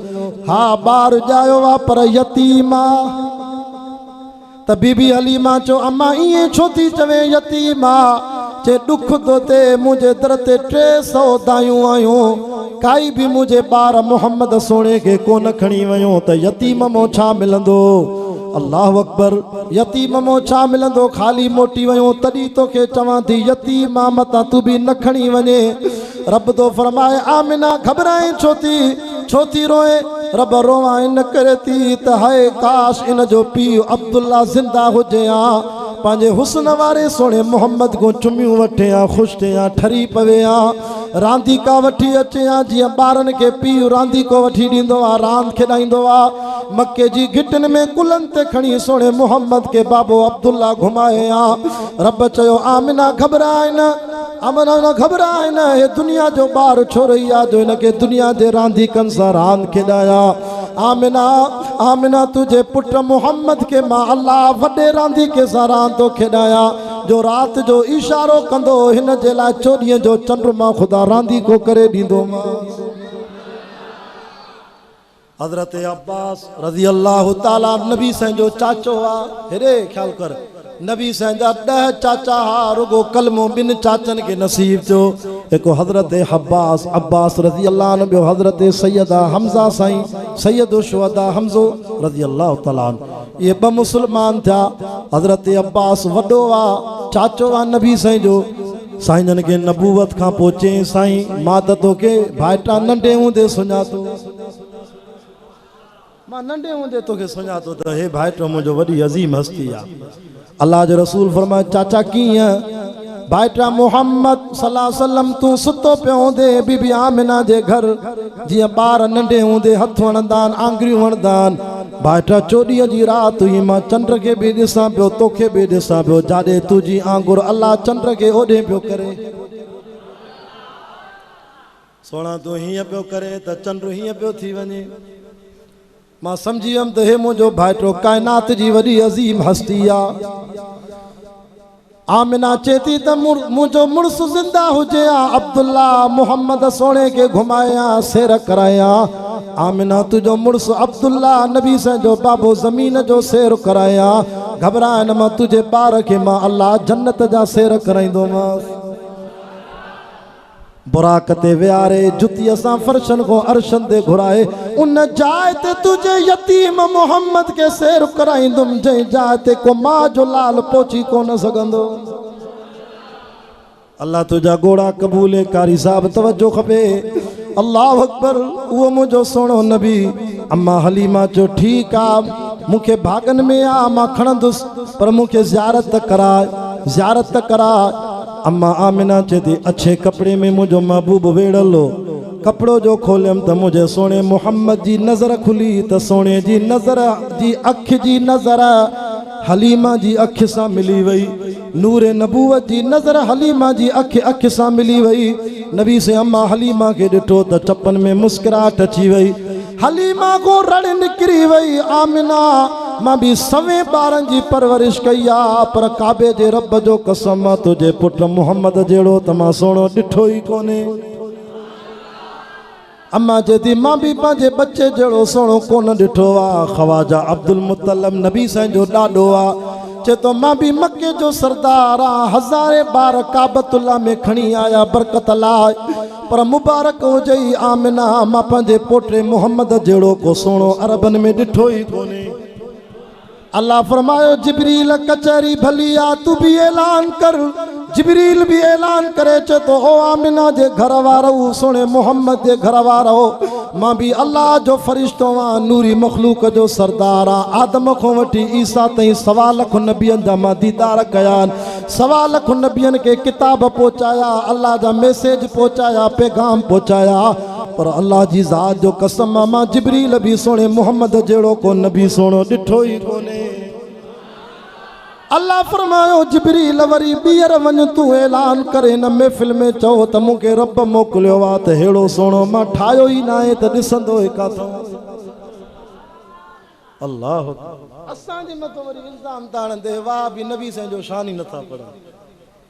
हा ॿार जायो आ पर यतीम आ। त बीबी हलीमा चयो अम्मा ईअं छो थी चवे यतीम आ? चे दुख तो ते मुझे दर ते 300 दायूं आयूं, काई भी मुझे ॿार मोहम्मद सोने के कोन खणी वयो त यतीम मो छा मिलंदो? अल्लाह अकबर, यतीम मो छा मिलंदो? खाली मोटी वयो तॾहिं तोखे चवां थी यतीम मता तू भी न खणी वञे। रब तो फरमाए आमिना घबराए छो थी रोए? रब रोवा इन करे थी त हाय काश इन जो पीउ अब्दुल्ला ज़िंदा हुजे आ, पंहिंजे हुस्न वारे सोने मोहम्मद को चुमियूं वठे आ, ख़ुशि थिए आ, ठरी पवे आ, रांदीका वठी अचे आ जीअं ॿारनि खे पीउ रांदीको वठी ॾींदो आहे, रांदि खेॾाईंदो आहे। मके जी घिटिन में कुलनि ते खणी सोने मोहम्मद के बाबो अब्दुल्ला घुमाए आ। रब चयो आमिना घबराए न, अमना न घबराए न, हे दुनिया जो ॿार छो रही आहे जो हिनखे दुनिया जे रांदीकनि सां रांदि खेॾाया। आमिना आमिना तुझे पुट मोहम्मद के मां अल्लाह वॾे रांदीके सां रांदि थो खेॾाया, जो राति जो इशारो कंदो हिन जे लाइ 24 जो चंड्रमा ख़ुदा रांदीको करे ॾींदो मां। हज़रत अब्बास रज़ी अल्लाह ताला नबी साईं जो चाचो आहे। हेरे ख्याल कर, नबी साईं जा 10 चाचा हा, रुगो कलमो 2 चाचनि खे नसीब थियो। हिकु हज़रत अब्बास रज़ी अल्लाह अन्हु, ॿियो हज़रत सैयदा हमज़ा साईं, सैयद शुहदा हमज़ो रज़ी अल्लाह ताला। ये 2 मुस्लमान थिया। हज़रत अब्बास वॾो आहे, चाचो आहे नबी साईं जो। साईं जन खे नबूवत खां पोइ चई साईं मां त तोखे भाइटा नंढे हूंदे सुञातो, मां नंढे हूंदे तोखे सुञातो त हे भाइटो मुंहिंजो वॾी अज़ीम हस्ती आहे। अल्लाह जो रसूल फरमाए चाचा कीअं? भाइटा मोहम्मद सल्लल्लाहु अलैहि वसल्लम तू सुतो पियो हूंदे बीबी आमिना जे घर, जीअं ॿार नंढे हूंदे हथ वणंदा आहिनि, आंगुरियूं वणंदा आहिनि। भाइटा 24 जी राति हुई, मां चंड खे बि ॾिसां पियो, तोखे बि ॾिसां पियो, जाॾे तुंहिंजी आंगुर अल्लाह चंड खे ओॾे पियो करे। सोना तूं हीअं पियो करे त चंड हीअं पियो थी वञे। मां सम्झी वियुमि त हे मुंहिंजो भाइटो काइनात जी वॾी अज़ीम हस्ती आहे। आमिना चए थी त मुंहिंजो मुड़ुसु ज़िंदा हुजे आ, अब्दुल्ला मोहम्मद सोने खे घुमाया सैर कराया। आमिना तुंहिंजो मुड़ुसु अब्दुल्ला नबी साईं जो बाबो ज़मीन जो सैर कराया। घबराए न, मां तुंहिंजे ॿार खे मां अल्लाह जन्नत जा सैर कराईंदोमांसि। बुराक ते विहारे जुतीअ सां फर्शन को अर्शन ते घुराए, उन जाइ ते तुझे यतीम मोहम्मद के सैर कराईंदुमि जंहिं जाइ ते को मां जो लाल पहुची कोन सघंदो। अल्लाह तुझा गोड़ा क़बूले कारी साहब तवज्जो खपे। अल्लाह अकबर। उहो मुंहिंजो सोणो नबी। अम्मा हलीमा चयो ठीकु आहे, मूंखे भागन में आ, मां खणंदुसि, पर मूंखे ज़ियारत कराए। अम्मा आमिना चए थी अच्छे कपिड़े में मुंहिंजो महबूब वेड़ल हो, कपिड़ो जो खोलियमि त मुंहिंजे सोणे मोहम्मद जी नज़र खुली त सोणे जी नज़र जी अख जी नज़र हलीमा जी अख सां मिली वई। नूरे नबूवत जी नज़र हलीमा जी अख सां मिली वई। नबी से अम्मा हलीमा के ॾिठो त चपन में मुस्कुराहट अची वई। हलीमा को रड़ निकिरी वई। आमिना मां भी सवे ॿारनि जी परवरिश कई आहे, पर काबे जे रब जो कसम तुझे पुट मोहम्मद जहिड़ो त मां सोणो ॾिठो ई कोन्हे। अम्मा चेती मां भी पंहिंजे बच्चे जहिड़ो सुहिणो कोन ॾिठो आहे। ख़वाजा अब्दुल मुतलब नबी साईं जो ॾाॾो आहे। चए तो मां भी मके जो सरदार आं। हज़ारे बार काबतुल्ला में खणी आया बरकत लाइ, पर मुबारक हुजे आमिना मां पंहिंजे पोटे मोहम्मद जहिड़ो को सुहिणो अरबन में ॾिठो ई कोन्हे। अल्लाह फरमायो जिब्रील कचहरी भली आ, तू भी ऐलान कर। जिब्रील भी ऐलान करे चे तो ओ आमिना जे घर वारो सुने मोहम्मद जे घर वारो मां भी अल्लाह जो फरिश्तो आ, नूरी मखलूक जो सरदार आ। आदम को वठी ईसा ताईं 1.25 लाख नबियन जा मां दीदार कयान। 1.25 लाख नबियन के किताब पहुंचाया, अल्लाह जा मैसेज पहुंचाया, पैगाम पहुंचाया, पर अल्लाह जी ज़ात जो कसम मां जिब्रील भी सुने मोहम्मद जहिड़ो को नबी सुहिणो ॾिठो ई कोन्हे। अल्लाह फरमायो जिब्रील वरी ॿीहर वञ तू ऐलान करे हिन महफ़िल में चओ त मूंखे रब मोकिलियो आहे त अहिड़ो सुहिणो मां ठाहियो ई न आहे त ॾिसंदो किथां। अल्लाह असांजे मथां वरी इल्ज़ाम था हणंदे वाह बि नबी साईं जो शान ई नथा पढ़नि।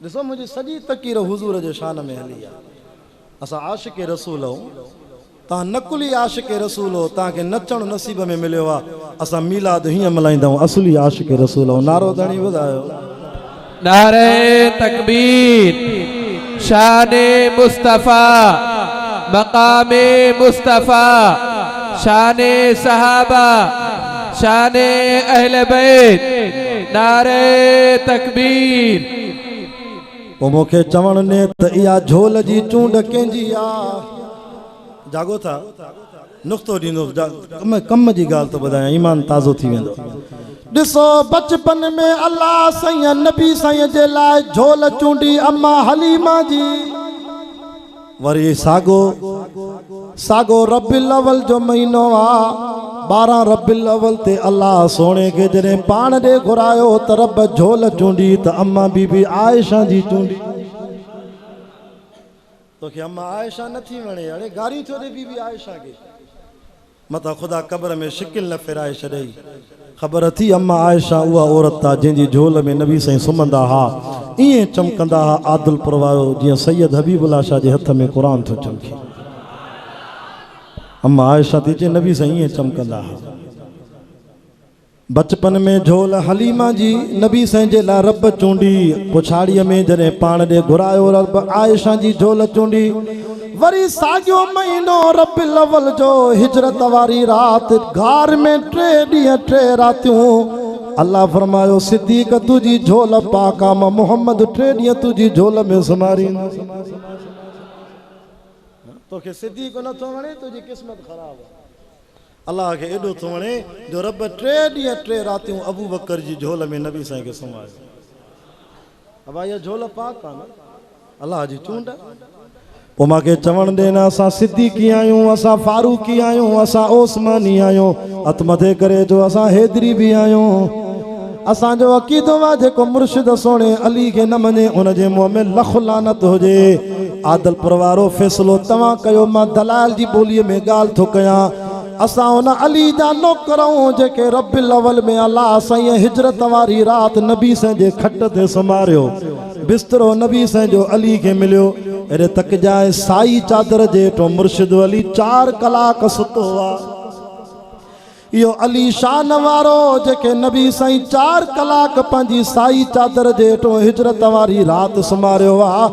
ॾिसो मुंहिंजी सॼी तकीर हुज़ूर जे शान में हली आहे। असां आशिक़ रसूल आहियूं, तव्हां नकुली आशिक़ रसूल हो, तव्हांखे नचणु नसीब में मिलियो आहे। असां मीलाद हीअं मल्हाईंदा आहियूं, असली आशिक़ रसूल आहियूं। नारो धणी ॿुधायो। नारे तकबीर, शाने मुस्तफ़ा, मकामे मुस्तफ़ा, शाने सहाबा, शाने अहले बैत। नारे तकबीर। पोइ मूंखे चवण ने त इहा झोल जी चूंड कंहिंजी आहे। जागो था नुक़्तो ॾींदो, कम जी ॻाल्हि थो ॿुधायां, ईमान ताज़ो थी वेंदो। ॾिसो बचपन में अल्लाह साईं नबी साईं जे लाइ झोल चूंडी अम्मा हलीमा जी। वरी सागो रबिल अवल जो महीनो आहे। 12 रबिल अवल ते अल्लाह सोणे खे जॾहिं पाण ॾे घुरायो त रब झोल चूंडी त अम्मा बीबी आयशा जी चूंडी। तोखे अम्मा आयशा नथी वणे, हाणे गारी थो ॾे बीबी आयशा खे। मता ख़ुदा क़ब्र में शिकिल न फिराए छॾई। ख़बर थी अम्मा आयशा उहा औरत आहे जंहिंजी झोल में नबी साईं सुम्हंदा हा, ईअं चमकंदा हा आदिलपुर वारो जीअं सैयद हबीबुल्लाह शाह जे हथ में क़ुरान थो चमके। अम्मा आयशा थी चए नबी साईं ईअं चमकंदा हा। बचपन में झोल हलीमा जी नबी साईं जे लाइ रब चूंडी। पुछाड़ीअ में जॾहिं पाण ॾे घुरायो रब आयशा जी झोल चूंडी। वरी साॻियो महीनो रबिल अवल जो हिजरत वारी राति घार में 3 ॾींहं 3 रातियूं अल्लाह फरमायो सिद्दीक़ तुझी झोल पाक आहे, मां मोहम्मद 3 ॾींहं तुझी झोल में सुम्हारींदुसि। तोखे सिद्दीक़ नथो वणे, तुंहिंजी क़िस्मत ख़राब आहे। अल्लाह खे एॾो थो वणे जो रब 3 ॾींहं 3 रातियूं अबू बकर जी झोल में नबी साईं खे सुम्हारियो। अब इहा झोल पाक आहे न, अल्लाह जी चूंड। पोइ मूंखे चवण ॾे न असां सिद्दीक़ी आहियूं, असां फारूकी आहियूं, असां ओस्मानी आहियूं, हथ मथे करे जो असां हैदरी बि आहियूं। असांजो अक़ीदो आहे जेको मुर्शिद सोणे अली खे न मञे उनजे मुंहं में लख लानत हुजे। आदलपुर वारो फ़ैसिलो तव्हां कयो, मां दलाल जी ॿोलीअ में ॻाल्हि थो कयां। असां उन अली जा नौकरूं जेके रबिल अवल में अल्लाह साईं हिजरत वारी राति नबी साईं जे खट ते सुम्हारियो, बिस्तरो नबी साईं जो अली खे मिलियो। अरे तक जाए साई चादर जे हेठो मुर्शिद अली 4 कलाक सुतो आहे। इहो अली शान वारो जेके नबी साईं 4 कलाक पंहिंजी साई चादर जे हेठो हिजरत वारी राति सुम्हारियो आहे।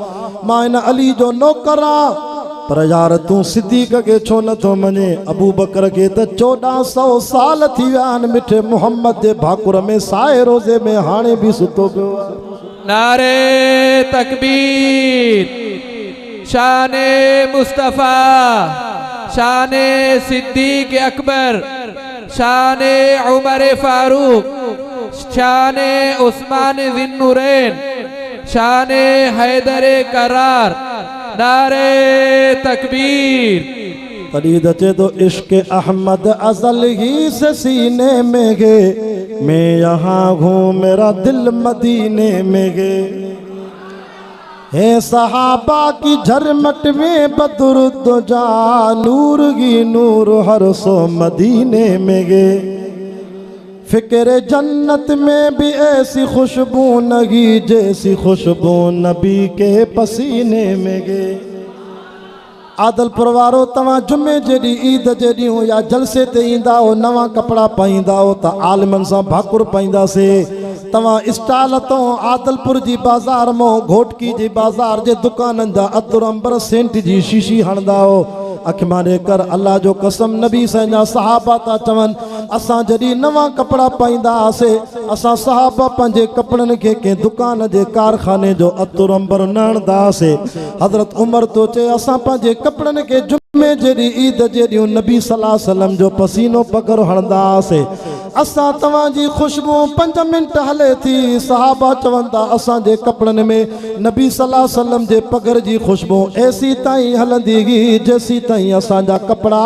मां हिन अली जो नौकर आहियां, पर यार तूं सिद्दीक़ खे छो नथो मञे? अबू बकर खे त 1400 साल थी विया आहिनि मिठे मोहम्मद जे भाकुर में साए रोज़े में हाणे बि सुतो पियो आहे। नारे तकबीर, शाने मुस्तफ़ा, शाने सिद्दीक़ अकबर, शाने उमर फारूक, शाने उस्मान ज़िन्नुरैन, शाने हैदर करार। नारे तकबीर। फरीद चे तो इश्क अहमद अजल ही से सीने में गे, मैं यहाँ हूँ मेरा दिल मदीने में गे। है सहाबा की झरमट में बदरुद जा, नूर की नूर हर सो मदीने में गे। फिक्र जन्नत में भी ऐसी खुशबू नगी जैसी खुशबू नबी के पसीने में गे। आदलपुर वारो तव्हां जुमे जेॾी ईद जे ॾींहुं या जलसे ते ईंदा हो नवां कपिड़ा पाईंदा हो त आलिमनि सां भाकुर पाईंदासीं। तव्हां स्टाल तो आदलपुर जी बाज़ार मों घोटकी जी बाज़ार जे दुकाननि जा अतुर अंबर सेंट जी शीशी हणंदा हो। अखिमाने कर अल्लाह जो कसम नबी संजा सहाबा था चवनि असां जॾहिं नवां कपिड़ा पाईंदा हुआसीं असां सहाबा पंहिंजे कपिड़नि खे कंहिं दुकान जे कारखाने जो अतुर अंबर न हणंदा हुआसीं। हज़रत उमर तो चए असां पंहिंजे कपिड़नि खे जुमे जेॾी ईद जे ॾींहुं नबी सल्लल्लाहु अलैहि वसल्लम जो पसीनो पगर हणंदा हुआसीं। असां तव्हांजी खुशबू 5 मिंट हले थी सहाबा चवंदा असांजे कपिड़नि में नबी सल्लल्लाहु अलैहि वसल्लम जे पगर जी खुशबू ऐसी ताईं हलंदी हुई जेसी ताईं असांजा कपिड़ा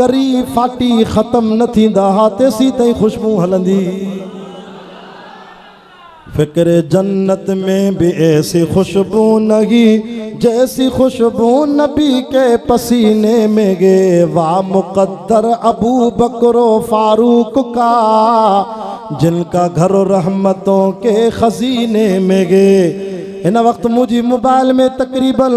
ॻरी फाटी ख़तम न थींदा हा तेसी ताईं खुशबू हलंदी। फिक्र जन्नत में भी ऐसी खुशबू नगी जैसी खुशबू नबी के पसीने में गे वाह मुकद्दर अबू बकरो फारूक का जिनका घर रहमतों के खजीने में गे। इन वक्त मुझी मोबाइल में तकरीबन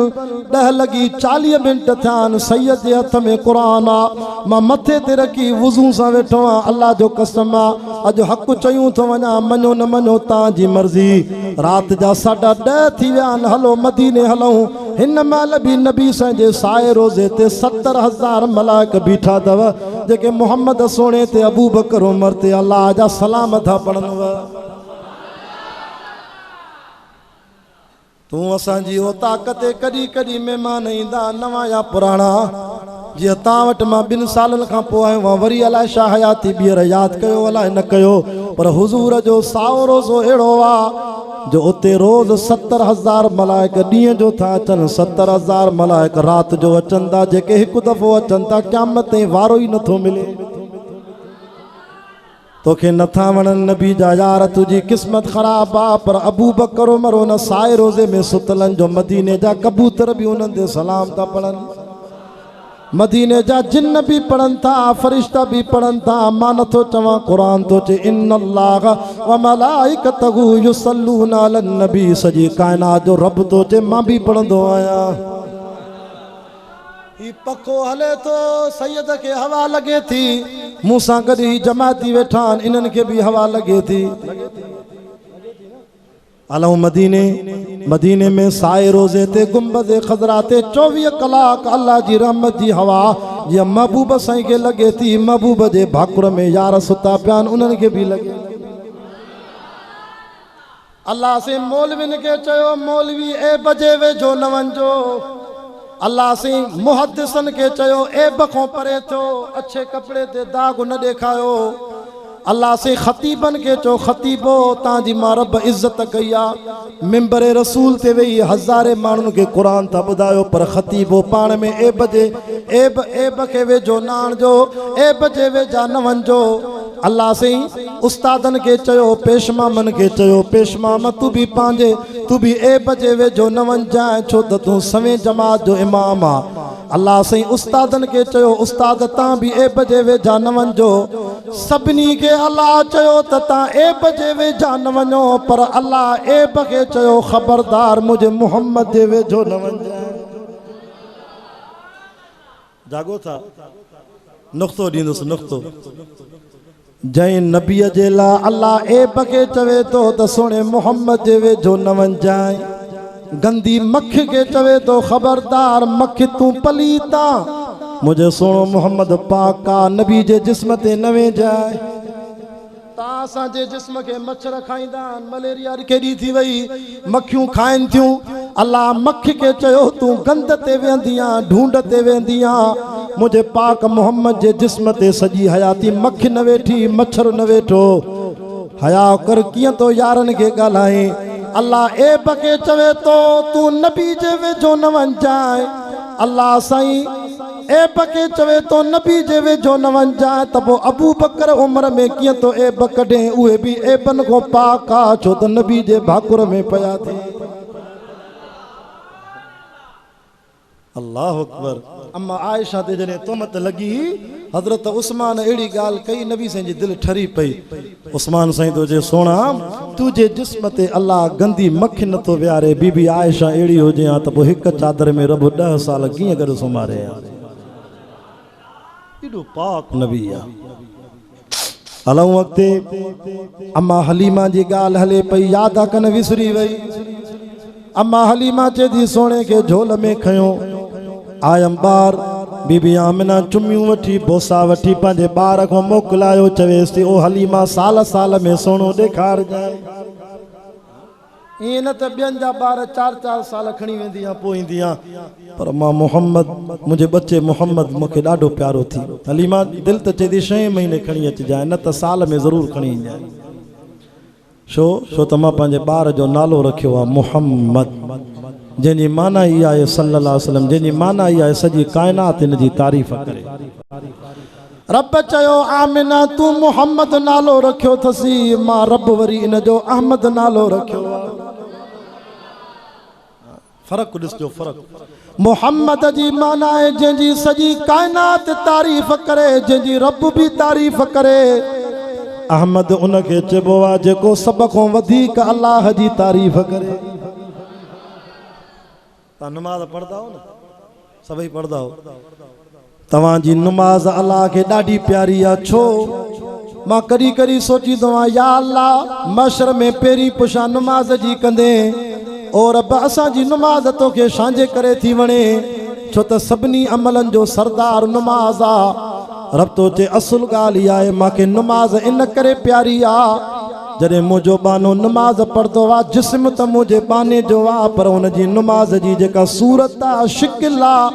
10 लगी 40 मिनट थियान सैयद जे हथ में कुरान आ मां मथे ते रखी वुज़ू सां वेठो आ। अल्लाह जो कसम आ अज हक़ चयूं तो वञा मनो न मनो तांजी मर्ज़ी। रात जा 10:30 थी विया हलो मदीने हलूं। हिन महिल भी नबी संजे साए रोज़े ते 70,000 मलाइक बीठा अथव जेके मोहम्मद सोने ते अबू बकर उमर ते अल्लाह जा सलाम था पढ़नि। तू असांजी ओ ताक़त कॾहिं कॾहिं महिमान ईंदा नवां या पुराणा जीअं तव्हां वटि मां 2 सालनि खां पोइ आयो आहियां वरी अलाए छा हयाती ॿीहर यादि कयो अलाए न कयो पर हुज़ूर जो साओ रोज़ो अहिड़ो आहे जो उते रोज़ 70,000 मलाइक ॾींहं जो था अचनि 70,000 मलाइक राति जो अचनि था जेके हिकु दफ़ो अचनि था क़यामत ताईं वारो ई नथो मिले। तोखे नथा वणनि नबी जा यार तुझी क़िस्मत ख़राब आ पर अबू बकर उमर उन साए रोज़े में सुतलन जो मदीने जा कबूतर भी उन्हनि ते सलाम था पढ़नि मदीने जा जिन्न भी पढ़नि था फरिश्ता भी पढ़नि था। मां नथो चवां क़ुरान तो चे इन्नल्लाह व मलाइकतहू युसल्लूना अलन नबी सॼी काइनात जो रब तो चे मां भी पढ़ंदो आहियां। ही पखो हले तो सैयद के हवा लगे थी मूंसां गॾु ही जमाती वेठा आहिनि इन्हनि खे भी हवा लगे थी। हलूं मदीने में साए रोज़े ते गुंबद खज़रा ते 24 कलाक अल्लाह जी रहमत जी हवा जीअं महबूब साईं खे लगे थी महबूब जे भाकुर में यार सुता पिया आहिनि उन्हनि खे भी लगे। अल्लाह से मौलविन के चयो मौलवी ए बजे वेझो न वञिजो। अल्लाह से मुहद्दिसन के चयो ए बखों परे थियो अच्छे कपड़े ते दाग न ॾेखायो। अल्लाह से ख़तीबन के चो ख़तीबो तांजी मां रब इज़्ज़त कई आ मिंबर रसूल ते वेही हज़ारे माण्हुनि खे क़ुरान था ॿुधायो पर ख़तीबो पाण में ए बजे खे वेझो न आणिजो ए बजे वेझा न वञिजो। अल्लाह से उस्तादन के चयो पेशमामन के चयो पेशमाम तू भी ए बजे वेझो न वञजांइ छो त तूं सवें जमात जो इमाम आ। अल्लाह से उस्तादन के चयो उस्ताद तां भी ए बजे वेझा न वञिजो। सभिनी खे अल्लाह चयो त तां ए बजे वेझा न वञो पर अल्लाह ए बखे चयो ख़बरदार मुझे मोहम्मद जे वेझो न वञजांइ। जागो था नुक़्तो ॾींदुसि नुक़्तो जंहिं नबीअ जे लाइ अल्लाह ए बखे चवे थो त सोणे मोहम्मद जे वेझो न वञजांइ। गंदी मख के चवे तो खबरदार मख तू पलीता मुझे सोनो मोहम्मद पाक का नबी जे जिस्म ते न वेझाए। तां जे जिस्म के मच्छर खाईंदा मलेरिया केडी थी वई मखियूं खाइन थियूं। अल्लाह मख के चयो तू गंद ते वेंदिया ढूंढ ते वेंदिया मुझे पाक मोहम्मद जे जिस्म ते सजी हयाती मख न वेठी मच्छर न वेठो। हया कर कियां तो यारन के गालाए। अल्लाह ए बके चवे तो तू नबी जे वेझो न वञजाए। अल्लाह साईं ए बके चवे तो नबी जे वेझो न वञजाए त पोइ अबू बकर उम्र में कियां तो ए बकॾे उहे भी ए बन को पाक आ छो त नबी जे भाकुर में पया थी। अल्लाह अकबर। अम्मा आयशा ते जॾहिं तोहमत लगी हज़रत उस्मान अहिड़ी ॻाल्हि कई नबी साईं जी दिलि ठरी पई उस्मान साईं तो जे सोना तुझे जिस्म ते अल्लाह गंदी मक्खी नथो वियारे बीबी आयशा अहिड़ी हुजे हा त पोइ हिकु चादर में रब 10 साल कीअं गॾु सुम्हारे हा एॾो पाक नबी आहे हलऊं अॻिते अम्मा हलीमा जी ॻाल्हि हले पई यादि कन विसरी वई अम्मा हलीमा चए थी सोने खे झोल में खयो आयम ॿार बीबी आमिना चुमियूं वठी बोसा वठी पंहिंजे ॿार खां मोकिलायो चवेसि थी ओ हलीमा साल साल में सोनो ॾेखारजांइ ईअं न त ॿियनि जा ॿार 4-4 साल खणी वेंदी आहे पोइ ईंदी आहे पर मां मोहम्मद मुंहिंजे बच्चे मोहम्मद मूंखे ॾाढो प्यारो थी हलीमा दिलि त चए थी 6 महीने खणी अचिजांइ न त साल में ज़रूरु खणी ईंजांइ छो त मां पंहिंजे ॿार जो नालो रखियो आहे मोहम्मद जंहिंजी माना इहा आहे सल्लल्लाहु अलैहि वसल्लम जंहिंजी माना इहा आहे सॼी काइनात हिन जी तारीफ़ करे रब चयो आमिना तूं मोहम्मद नालो रखियो अथसी मां रब वरी इन जो अहमद नालो रखियो फ़र्क़ु ॾिसजो फ़र्क़ु मोहम्मद जी माना आहे जंहिंजी सॼी काइनात तारीफ़ करे जंहिंजी रब बि तारीफ़ करे अहमद उनखे चइबो आहे जेको सभ खां वधीक अल्लाह जी तारीफ़ करे तव्हां नमाज़ पढ़ंदा हो न सभई पढ़ंदा हो तव्हांजी नमाज़ अल्लाह खे ॾाढी प्यारी आहे छो मां कॾहिं कॾहिं सोचींदो आहियां या अल्लाह मशर में पहिरीं पुछां नमाज़ जी कंदे और रब असांजी नमाज़ तोखे छांजे करे थी वणे छो त सभिनी अमलनि जो सरदार नमाज़ आहे रब तो चए असुल ॻाल्हि इहा आहे मूंखे नमाज़ इन करे प्यारी आहे जॾहिं मुंहिंजो बानो नमाज़ पढ़ंदो आहे जिस्म त मुंहिंजे बाने जो आहे पर हुनजी नमाज़ जी जेका सूरत आहे शिकिल आहे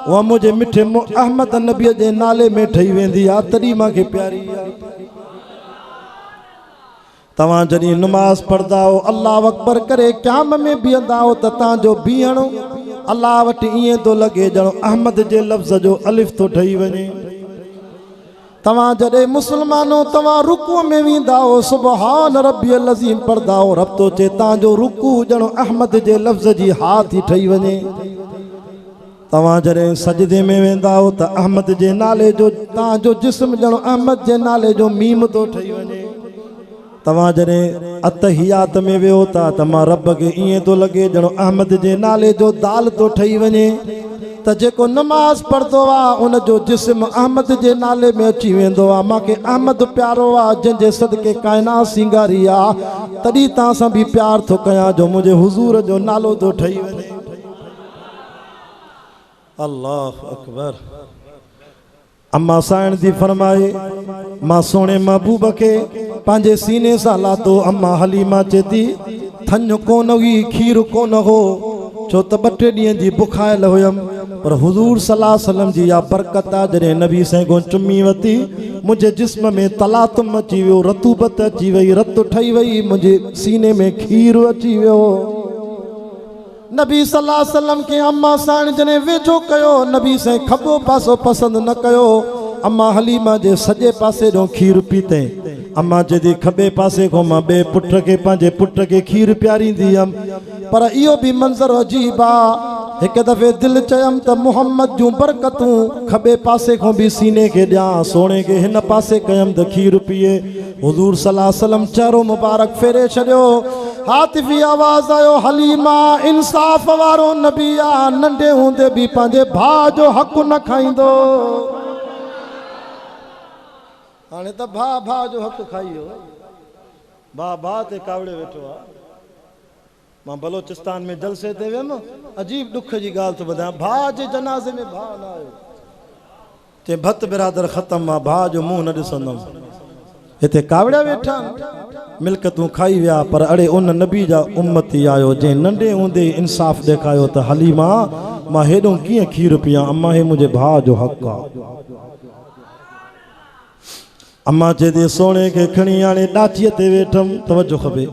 उहा मुंहिंजे मिठे अहमद नबीअ जे नाले में ठही वेंदी आहे तॾहिं मूंखे प्यारी आहे तव्हां जॾहिं नमाज़ पढ़ंदा हो अल्लाह अकबर करे क़याम में बीहंदा हो त तव्हांजो बीहणो अल्लाह वटि ईअं थो लॻे ॼणो अहमद जे लफ़्ज़ जो अलिफ थो ठही वञे तव्हां जॾहिं मुस्लमानो तव्हां रुकू में वेंदा हो सुबहान रब्बियल अज़ीम पढ़ंदा हो रब थो चए तव्हांजो रुकू ॼणो अहमद जे लफ़्ज़ जी हा थी ठही वञे तव्हां जॾहिं सजदे में वेंदा हो त अहमद जे नाले जो तव्हांजो जिस्म ॼणो अहमद जे नाले जो मीम थो ठही वञे तव्हां जॾहिं अतहियात में वियो था त मां रब खे ईअं थो लॻे ॼणो अहमद जे नाले जो दाल थो ठही वञे त जेको नमाज़ पढ़ंदो आहे उन जो जिस्म अहमद जे नाले में अची वेंदो आहे मूंखे अहमद प्यारो आहे जंहिंजे सदके काइनात सिंगारी आहे तॾहिं तव्हां सां बि प्यार थो कयां जो मुंहिंजे हुज़ूर जो नालो थो ठही वञे अल्लाह अकबर अम्मा साइण थी फरमाए मां सोने महबूब खे पंहिंजे सीने सां लातो अम्मा हलीमा चए थी थञ कोन हुई खीर कोन हो छो त 2-3 ॾींहं जी बुखायल हुयमि पर हुज़ूर सल्लल्लाहु अलैहि वसल्लम जी इहा बरकत आहे जॾहिं नबी साईं खां चुमी वरिती मुंहिंजे जिस्म में तलातुम अची वियो रतूबत अची वई रत ठही वई मुंहिंजे सीने में खीर अची वियो नबी सल्लल्लाहु अलैहि वसल्लम खे अम्मा साइण जॾहिं वेझो कयो नबी साईं खॿो पासो पसंदि न कयो अम्मा हलीमा जे सॼे पासे ॾों खीर पीतई अम्मा जॾहिं खॿे पासे खां मां ॿिए पुट खे पंहिंजे पुट खे खीर पियारींदी हुयमि पर इहो बि मंज़र अजीब आहे हिकु दफ़े दिलि चयमि त मुहम्मद जूं बरकतूं खॿे पासे खां बि सीने खे ॾियां सोने खे हिन पासे कयमि त खीर पीए हुज़ूर सल्लल्लाहु अलैहि वसल्लम चहिरो मुबारक फेरे छॾियो हातिफ़ी आवाज़ आयो हलीमा इंसाफ़ वारो नबी आहे नंढे हूंदे बि पंहिंजे भाउ जो हक़ न खाईंदो हाणे त भाउ जो हक़ खाई वियो भाउ ते कावड़े वेठो आहे मां बलोचिस्तान में जलसे ते वियुमि अजीब दुख जी ॻाल्हि थो ॿुधायां भाउ जे जनाज़े में भाउ न आयो चए भत बिरादर ख़तम आहे भाउ जो मुंहुं न ॾिसंदुमि हिते कावड़ा वेठा मिल्कतूं खाई विया पर अड़े उन नबी जा उम्मती आयो जंहिं नंढे हूंदे इंसाफ़ ॾेखारियो त हलीमा मां हेॾो कीअं खीर पियां अम्मा हे मुंहिंजे भाउ जो हक़ आहे अम्मा चए थी सोने खे खणी हाणे ॾाचीअ ते वेठमि तवजो खपे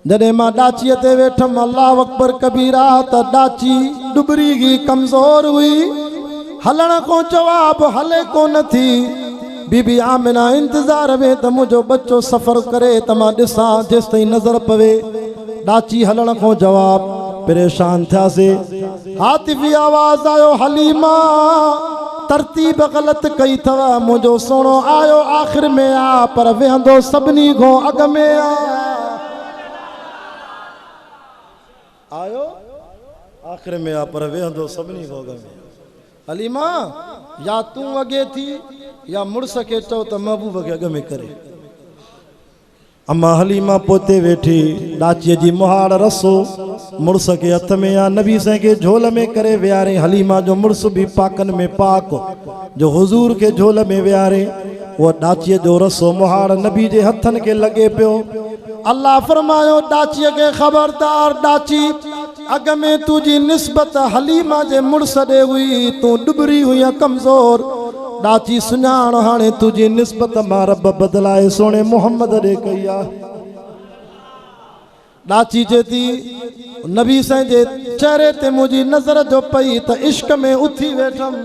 जॾहिं मां ॾाचीअ ते वेठमि अल्लाह अकबर कबीरा त ॾाची डुबरी ही कमज़ोर हुई हलण खां जवाब हले कोन थी बीबी आमिना इंतज़ार में त मुंहिंजो बच्चो सफ़र करे त मां ॾिसां जेसि ताईं नज़र पवे ॾाची हलण खां जवाब परेशान थियासीं हातिफ़ी आवाज़ आयो हलीमा तरतीब गलत कई थवा मुझो सोनो आयो आखिर में आ पर वेहंदो सबनी को अग में आयो आखिर में आ पर वेहंदो सबनी को अग में। हलीमा या तू अगे थी या मुड़स के चो तो महबूब के अग में करे। अम्मा हलीमा पोते वेठी डाचीअ जी मुहाड़ रसो मुड़स के हथ में या नबी से के झोल में करे वियारे। हलीमा जो मुड़स भी पाकन में पाक जो हुजूर के झोल में वियारे वो डाचीअ जो रसो मुहाड़ नबी जे हथन के लगे पियो। अल्लाह फरमायो डाचीअ के खबरदार डाची अग में तुझी निस्बत हलीमा जे मुड़स दे हुई तू डुबरी हुई कमजोर डाची सुञाण हाणे तुझी निस्बत मां रब बदलाए सोने मोहम्मद रे कया। डाची चेती नबी साईं जे चेहरे ते मुझी नजर जो पई त इश्क में उथी वेठम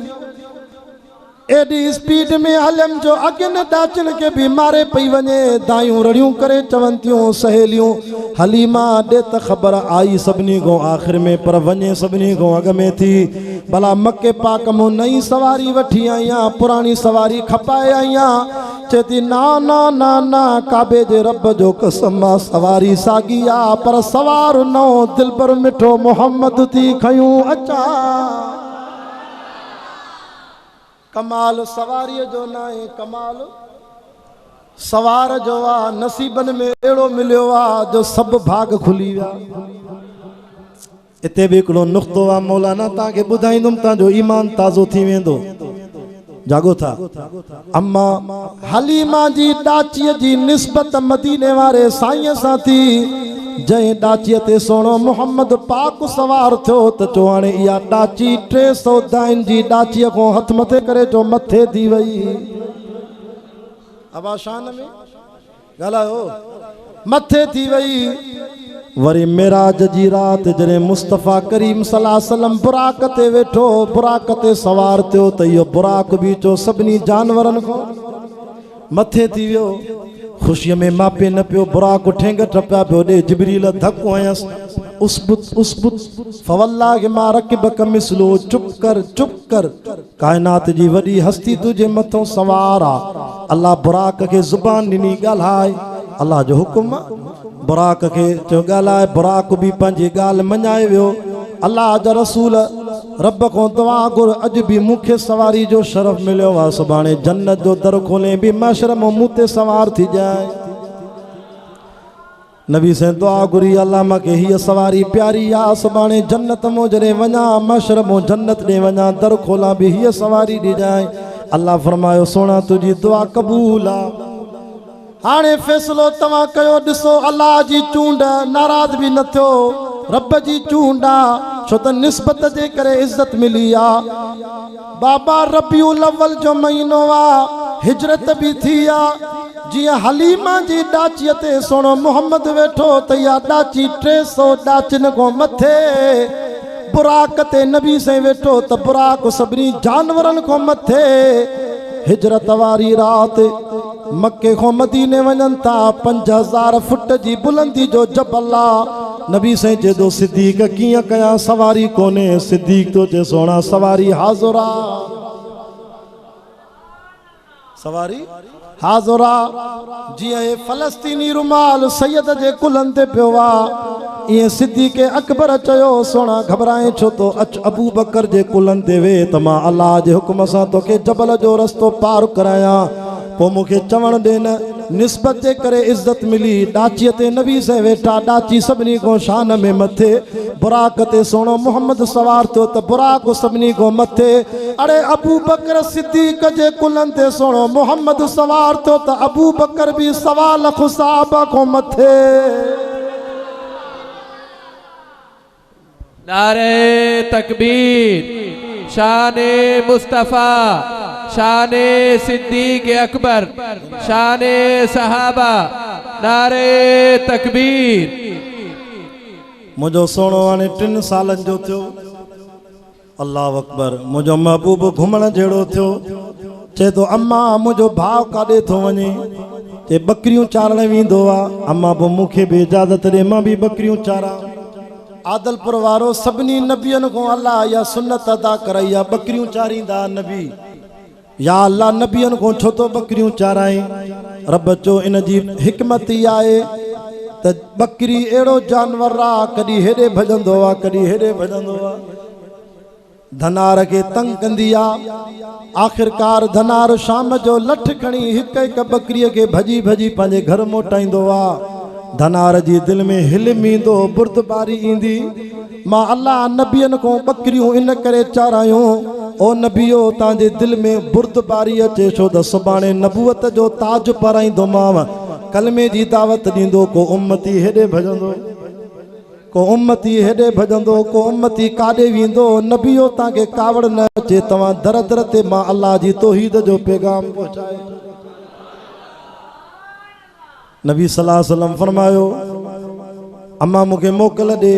एडी स्पीड में हलम जो अगन डाचन के भी मारे पई वने दायूं रड़ियूं करे चवंतियूं सहेलियूं हलीमा दे त खबर आई सबनी को आखिर में पर वने सबनी को अग में थी। भला मक्के पाक मो नई सवारी वठी आया पुरानी सवारी खपाए आया चेती ना ना ना ना काबे जे रब जो कसम सवारी सागी आ पर सवार नो दिल पर मिठो मोहम्मद थी खयूं अचा। कमाल सवारी जो ना है कमाल सवार जो आ नसीबन में एड़ो मिलियो आ जो सब भाग खुली विया। इते भी हिकिड़ो नुक़्तो आ मौलाना ताके बुधाईंदुम ताजो ईमान ताज़ो थी वेंदो जागो था। अम्मा हलीमा जी डाचीअ जी निस्बत मदीने वारे साईं सां थी जै डाचीअ ते सोनो मोहम्मद पाक सवार थियो त चो हाणे इहा डाची 300 दाइन जी डाचीअ को हथ मथे करे जो मथे थी वई। अब शान में ॻाल्हायो मथे थी वई। वरी मेराज जी रात जॾहिं मुस्तफ़ा करीम सल्लल्लाहु अलैहि वसल्लम बुराक ते वेठो बुराक ते सवार थियो त इहो बुराक बि चो सभिनी जानवरनि खां मथे थी वियो। खुशीअ में मापे न पियो बुराक ठेंग टपिया पियो ॾे जिबरील धक्को हयसि उसबुत उसबुत फवल्लाह मा रकिबक मिसलो चुप कर कायनात जी वॾी हस्ती तुझे मथों सवार आ। अल्लाह बुराक के ज़ुबान ॾिनी ॻाल्हाए अल्लाह जो हुकुम बुराक के चयो ॻाल्हाए बुराक बि पंहिंजी ॻाल्हि मञाए वियो। अल्लाह जा रसूल रब को दुआ घुर अॼु बि मूंखे सवारी जो शरफ़ मिलियो आहे सुभाणे जन्नत जो दर खोले बि महशर में मूं ते सवार थी जाए। नबी से दुआ घुरी अल्लाह मूंखे हीअ सवारी प्यारी आहे सुभाणे जन्नत मो जॾहिं वञा महशर मो जन्नत ॾे वञा दर खोला बि हीअ सवारी ॾी जाए। अल्लाह फरमायो सोना तुंहिंजी दुआ क़बूल आहे। हाणे फ़ैसिलो तव्हां कयो ॾिसो अल्लाह जी चूंड नाराज़ बि न थियो रब जी चूंड आहे छो त निस्बत जे करे इज़त मिली आहे। बाबा रबीउल अव्वल जो महीनो आहे हिजरत भी थी आहे जियां हलीमा जी डाचीअ ते सोनो मोहम्मद वेठो त इहा डाची 300 डाचिन को मथे बुराक ते नबी से वेठो त बुराक सभिनी जानवरनि को मथे। हिजरत वारी रात मक्के को मदीने वञनि था 5000 फुट जी बुलंदी जो जबल आहे। नबी से चेदो सिद्दीक कीअं कया सवारी कोने सिद्दीक तो चे सोना सवारी हाज़ुरा सवारी हाज़ुरा जियां हे फलस्तीनी रुमाल सैयद जे कुलनि ते पियो आहे ईअं सिद्दीक अकबर चयो सोना घबराए छो तो अच अबू बकर जे कुलनि ते वे त मां अल्लाह जे हुक्म सां तोखे जबल जो रस्तो पार करायां पोइ मूंखे चवण ॾे न निस्बत जे करे इज़त मिली डाचीअ ते नबी से वेठा डाची सभिनी को शान में मथे बुराक ते सोनो मोहम्मद सवार थियो त बुराक सभिनी को मथे। अरे अबू बकर सिद्दीक जे कुलनि ते सोनो मोहम्मद सवार थियो त अबू बकर भी 1.25 लाख सहाबा को मथे। नारे तकबीर शाने मुस्तफ़ा शाने सिद्दीक अकबर शाने सहाबा नारे तकबीर। मुझो सोनो हाणे 3 सालन जो थियो अल्लाह अकबर मुझो महबूब घुमण जहिड़ो थियो चे तो अम्मा मुझो भाव काॾे थो वञे ते बकरियूं चारण वेंदो आहे अम्मा पोइ मूंखे बि इजाज़त ॾे मां बि बकरियूं चारां। आदलपुर वारो सभिनी नबियनि को अल्लाह या सुन्नत अदा कराई आहे बकरियूं चारींदा नबी या अल्लाह नबियन को छो तो बकरियूं चाराई। रब चो इन जी हिकमत ई आहे त बकरी अहिड़ो जानवर आहे, कॾहिं हेॾे भॼंदो आहे कॾहिं हेॾे भॼंदो आहे, धनार के तंग कंदी आहे। आखिरकार धनार शाम जो लठ खणी हिक हिक बकरीअ खे भॼी भॼी पंहिंजे घर मोटाईंदो आहे। धनार जी दिल में हिलम ईंदो, बुर्दबारी ईंदी। मां अल्लाह नबियन को बकरियूं इन करे चारायूं, ओ नबियो तव्हांजे दिल में बुर्दबारी अचे छो त सुभाणे नबूवत जो ताज पाराईंदोमांव, कलमे जी दावत ॾींदो। को उम्मती हेॾे भॼंदो, को उम्मती हेॾे भॼंदो, को उम्मती काॾे वेंदो। नबियो तव्हांखे कावड़ न अचे, तव्हां दर दर ते मां अल्लाह जी तौहीद जो पैगाम पहुचाए। नबी सल्लल्लाहु अलैहि वसल्लम फरमायो, अम्मा मूंखे मोकल ॾे।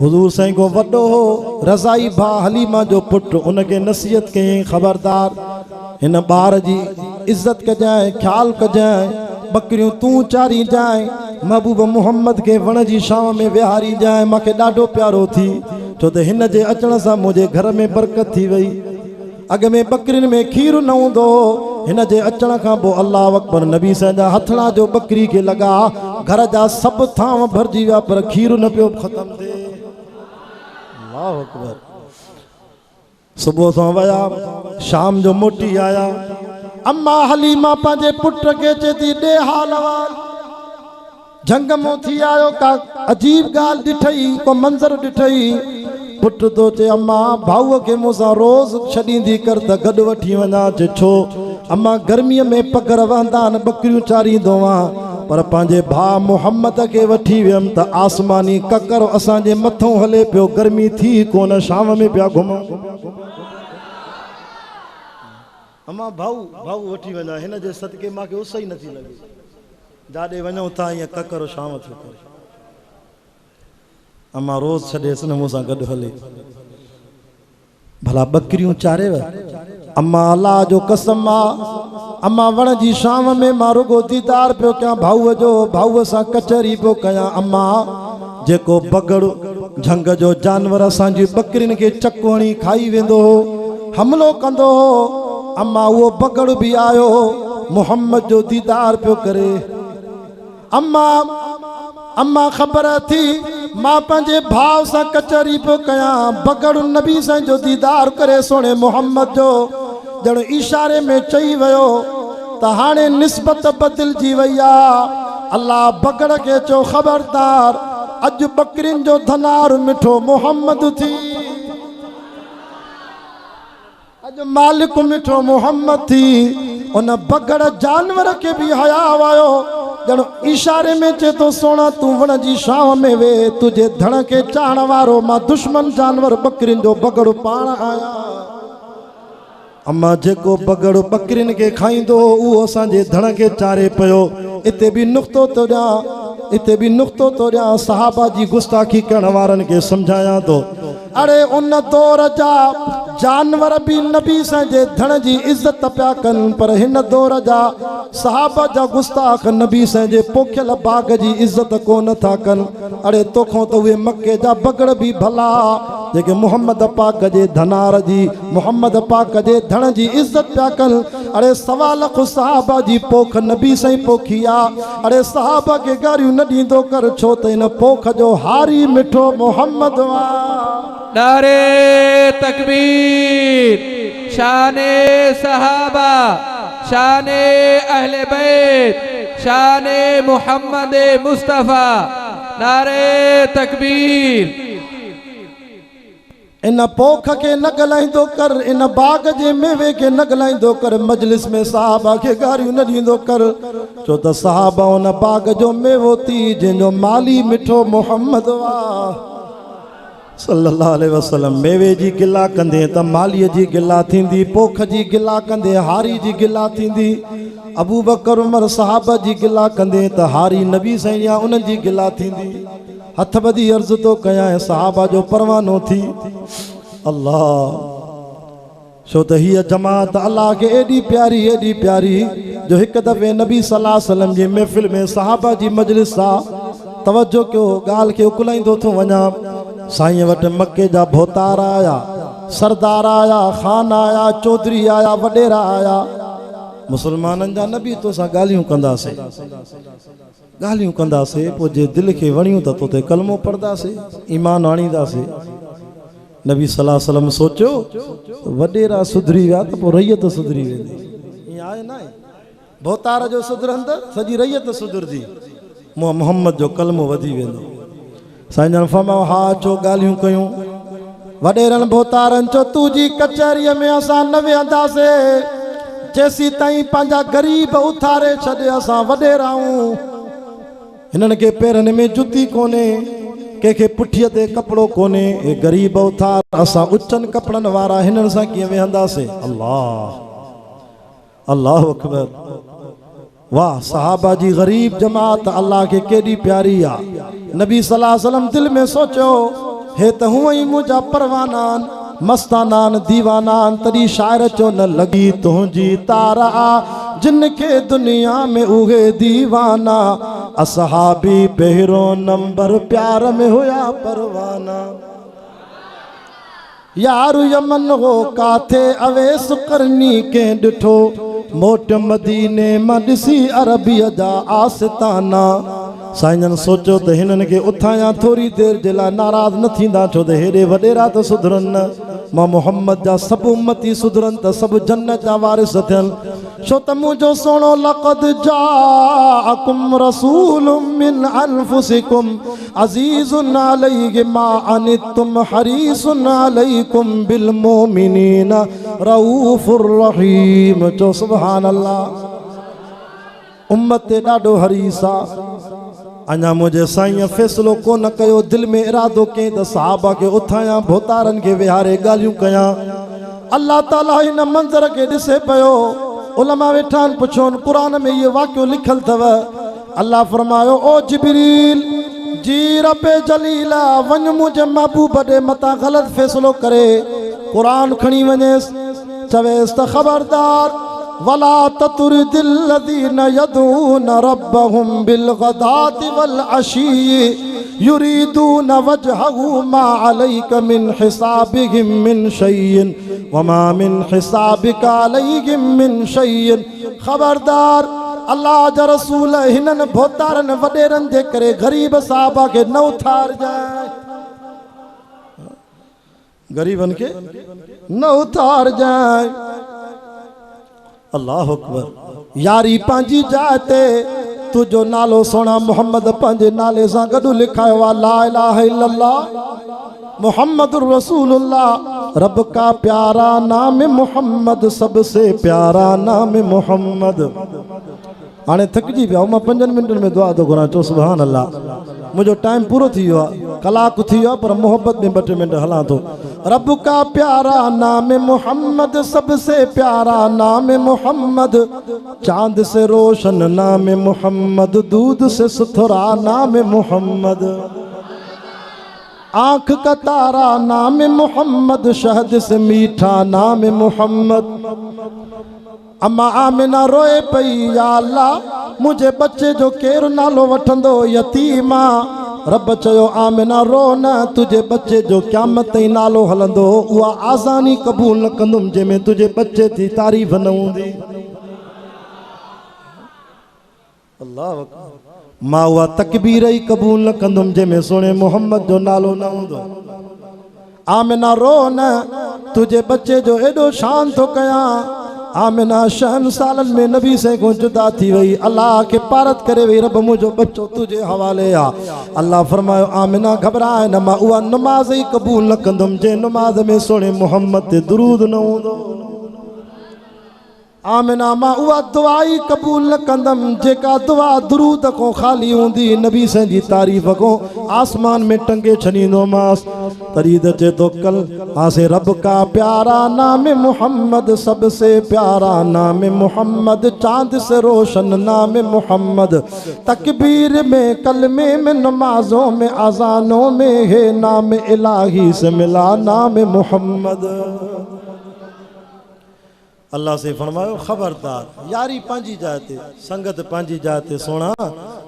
हुजूर साईं को वॾो हो रज़ाई भाउ हलीमा जो पुटु, उनखे नसीहत कयईं, ख़बरदार हिन ॿार जी इज़त कजांइ, ख़्यालु कजांइ, बकरियूं तूं चारी जाए, महबूब मोहम्मद के वण जी छांव में विहारी जाए। मूंखे ॾाढो प्यारो थी, छो त हिन जे अचण सां मुंहिंजे घर में बरकत थी वई। अॻ में बकरियुनि में खीर न हूंदो, हिन जे अचण खां पोइ अल्लाह अकबर नबी साईं जा हथड़ा जो बकरी खे लॻा, घर जा सभु थांव भरिजी विया पर खीर न पियो ख़तमु थिए। अल्लाह अकबर। सुबुह सां विया, शाम जो मोटी आया। अम्मा हलीमा पंहिंजे पुट खे चए थी, ॾे हाल वाल, झंग मूं थी आयो, का अजीब ॻाल्हि ॾिठई, को मंज़र ॾिठई। पुट तो चए, अम्मा भाऊअ खे मूंसां रोज़ छॾींदी कर त गॾु वठी वञा। चए छो? अम्मा गर्मीअ में पगर वहंदा आहिनि, बकरियूं चारींदो आहियां, पर पंहिंजे भाउ मोहम्मद खे वठी वियमि त आसमानी ककर असांजे मथों हले पियो, गर्मी थी कोन, शाम में पिया घुमूं। अम्मा भाऊ भाऊ वठी वञा, हिन जे सदके मूंखे उस ई नथी लॻे, जाॾे वञूं था ईअं ककर शाम थो करे। अम्मा रोज़ छॾेसि न मूंसां गॾु हले। भला बकरियूं चारेव? अम्मा अल्लाह जो कसम आहे, अम्मा वण जी शाम में मां रुगो दीदार पियो कयां भाऊअ जो, भाऊअ सां कचहरी पियो कयां। अम्मा जेको बगड़ झंग जो जानवर असांजी बकरियुनि खे चकु हणी खाई वेंदो हो, हमलो कंदो हो, अम्मा उहो बगड़ बि आयो मोहम्मद जो दीदार पियो करे। अम्मा ख़बर थी मां पंहिंजे भाउ सां कचहरी पियो कयां, बगड़ नबी साईं जो दीदार करे सोने मोहम्मद जो ॼण इशारे में चई वियो त हाणे निस्बत बदिलजी वई आहे। अल्लाह बगड़ खे चयो, ख़बरदार अॼु बकरियुनि जो धनार मिठो मोहम्मद थी, अॼु मालिक मिठो मोहम्मद थी। उन बगड़ जानवर के भी हया वायो, ॼण इशारे में चे तो, सोना तू वण जी छांव में वे, तुझे धण के चाहण वारो मां दुश्मन जानवर बकरियुनि जो बगड़ पाण आया। अम्मा जेको बगड़ बकरियुनि के खाईंदो उहो असांजे धण के चारे पियो। इते भी नुक़्तो तो ॾियां, इते भी नुक़्तो तो ॾियां, सहाबा जी गुस्ताखी करण वारनि खे समझायां तो। अरे उन दौर जा जानवर भी नबी साईं जे धण जी इज़त पिया कनि, पर हिन दौर जा सहाबा जा गुस्ताख नबी साईं जे पोखियल बाग जी इज़त कोन था कनि। अरे तोखों त उहे मके जा बगड़ भी भला जेके मोहम्मद पाक जे धनार जी, मोहम्मद पाक जे धण जी इज़त पिया कनि। अरे सवा लख सहाबा जी पोख नबी साईं पोखी आहे। अरे सहाबा खे गारियूं न ॾींदो कर, छो त हिन पोख जो हारी मिठो मोहम्मद आहे। नारे तकबीर, शाने सहाबा, शाने अहले बैत, शाने मोहम्मद मुस्तफ़ा, नारे तकबीर। इन पोख के न गलाइंदो कर, इन बाग जे मेवे के न गलाइंदो कर, मजलिस में सहाबा के गारियूं न ॾींदो कर, छो त सहाबा उन बाग जो मेवो थी जंहिंजो माली मिठो मोहम्मद वा सल्लल्लाहु अलैहि वसल्लम। मेवे जी गिला कंदे त मालीअ जी गिला थींदी, पोख जी गिला कंदे हारी जी गिला थींदी। अबू बकर उमर सहाबा जी गिला कंदे त हारी नबी साईं या उन्हनि जी गिला थींदी। हथ ॿधी अर्ज़ तो कयां सहाबा जो परवानो थी। अल्लाह, छो त हीअ जमात अल्लाह खे एॾी प्यारी जो हिकु दफ़े नबी सल्लल्लाहु अलैहि वसल्लम जी महफ़िल में सहाबा जी मजलिस आहे, तवज्जो कयो, ॻाल्हि खे उकुलाईंदो थो वञा। साईं वटि मके जा भोतार आया, सरदार आया, खान आया, चौधरी आया, वडेरा आया। मुसलमाननि जा नबी तो सां ॻाल्हियूं कंदासीं, ॻाल्हियूं कंदासीं, पोइ जे दिलि खे वणियूं त तोते कलमो पढ़ंदासीं, ईमान आणींदासीं। नबी सल्लल्लाहु अलैहि वसल्लम सोचियो वडेरा सुधरी विया त पोइ रैयत सुधरी वेंदी। ईअं आहे न, भोतार जो सुधरंद सॼी रैयत सुधरंदी, मोहम्मद जो कलमो वधी वेंदो। साईं जन फरमायो हा छो ॻाल्हियूं कयूं। वॾेरनि भोतारनि चयो तुंहिंजी कचहरीअ में असां न वेहंदासीं जेसी ताईं पंहिंजा ग़रीब उथारे छॾे असां वॾेराऊं। हिननि खे पेरनि में जुती कोन्हे, कंहिंखे पुठीअ ते कपिड़ो कोन्हे, हे ग़रीब उथार, असां उचनि कपिड़नि वारा हिननि सां कीअं वेहंदासीं। अल्लाह अल्लाह अकबर। वाह सहाबा जी ग़रीब जमात अल्लाह के केॾी प्यारी आहे। नबी सल्लल्लाहु अलैहि वसल्लम दिल में सोचियो हे त हूअं ई मुंहिंजा परवानान मस्तानान दीवानान, तॾहिं शाइर चो न लॻी तुंहिंजी तारा जिन खे दुनिया में उहे दीवाना। असहाबी पहिरों नंबर प्यार में हुया परवाना। यार यमन हो काथे अवेस करनी के ॾिठो, मोट मदीने मां ॾिसी अरबीअ जा आस्ताना। साईं जन सोचो त हिननि खे उथायां थोरी देरि जे लाइ नाराज़ न थींदा, छो त हेॾे वॾेरा त सुधरनि न, मां मोहम्मद जा सभु उम्मती सुधरनि त सभु जन्नत जा वारिस थियनि। छो त मुंहिंजो सोणो लक़द जाअकुम रसूलुम मिन अनफुसिकुम अज़ीज़ुन अलैहि मा अनित्तुम हरीसुन अलैकुम बिल मोमिनीन रऊफुर रहीम। चो सुभान अल्लाह। उम्मत ते ॾाढो हरीस आहे। अञा मुंहिंजे साईं फ़ैसिलो कोन कयो, दिलि में इरादो कयईं त सहाबा खे उथायां, भोतारनि खे विहारे ॻाल्हियूं कयां। अल्लाह ताला हिन मंज़र खे ॾिसे पियो। उलमा वेठा आहिनि, पुछोनि क़ुरान में इहो वाक़ियो लिखियलु अथव। अल्लाह फरमायो ओ जिब्रील जी रब जलील वञ मुंहिंजे महबूब ॾे मथां ग़लति फ़ैसिलो करे क़ुरान खणी वञेसि, चवेसि त ख़बरदार वला ततुरिदिल लज़ीना यदून रब्बहुम बिल गदाति वल अशी युरीदून वजहहु मा अलैका मिन हिसाबिहिम मिन शैइन वमा मिन हिसाबिका अलैहिम मिन शैइन। खबरदार अल्लाह जा रसूल हिननि भोतारनि वॾेरनि जे करे ग़रीब साहबा खे न उथार जाए, ग़रीबनि खे न उथार जाए। अल्लाह अकबर। यारी पंहिंजी जाइ ते तुंहिंजो नालो सोना मोहम्मद पंहिंजे नाले सां गॾु लिखायो आहे, ला इलाहा इल्लल्लाह मोहम्मदुर रसूलुल्लाह। रब का प्यारा नाम मोहम्मद, सबसे प्यारा नाम मोहम्मद। हाणे थकिजी विया, मां 5 मिंटनि में दुआ थो घुरां। चो सुभान अल्लाह। मुंहिंजो टाइम पूरो थी वियो आहे, कलाकु थी वियो आहे, पर मोहब्बत में 2 मिंट हलां थो। रब का प्यारा नाम मोहम्मद, सबसे प्यारा नाम मोहम्मद। चांद से रोशन नाम मोहम्मद, दूध से सुथरा नाम मोहम्मद। आँख का तारा नाम मोहम्मद, शहद से मीठा नाम मोहम्मद। अम्मा आमिना रोए पई, या अल्लाह मुझे बच्चे जो केरु नालो वठंदो, यतीमा। रब चयो आमिना रो न, तुझे बच्चे जो क़यामत ताईं नालो हलंदो, उहा आज़ानी क़बूल न कंदुमि जंहिंमें तुझे बच्चे जी तारीफ़ न हूंदी। अल्लाह अकबर। मां उहा तकबीर ई क़बूल न कंदुमि जंहिंमें सुहिणे मोहम्मद जो नालो न हूंदो। आमिना रो न, तुझे बच्चे जो एॾो शान थो कयां। आमिना 6 सालनि में नबी से को जुदा थी वई, अल्लाह के पारत करे वई, रब मुंहिंजो बच्चो तुझे हवाले आहे। अल्लाह फरमायो आमिना घबराए न, मां उहा नमाज़ ई क़बूल न कंदुमि जंहिं नमाज़ में सुहिणे मोहम्मद ते दुरूद न हूंदो। आमिना मां उहा दुआ ई क़बूल न कंदमि जेका दुआ दुरूद को ख़ाली हूंदी, नबी से जी तारीफ़ को आसमान में टंगे छॾींदोमांसि। तरीद चे तो कल आसे रब का प्यारा नाम मोहम्मद, सबसे प्यारा नाम मोहम्मद। चांद से रोशन नाम मोहम्मद। तकबीर में, कलमे में, नमाजों में, अजानों में है नाम इलाही से मिला नाम मोहम्मद। अल्लाह से फरमायो खबरदार, यारी पंहिंजी जाइ ते, संगत पंहिंजी जाइ ते, सोना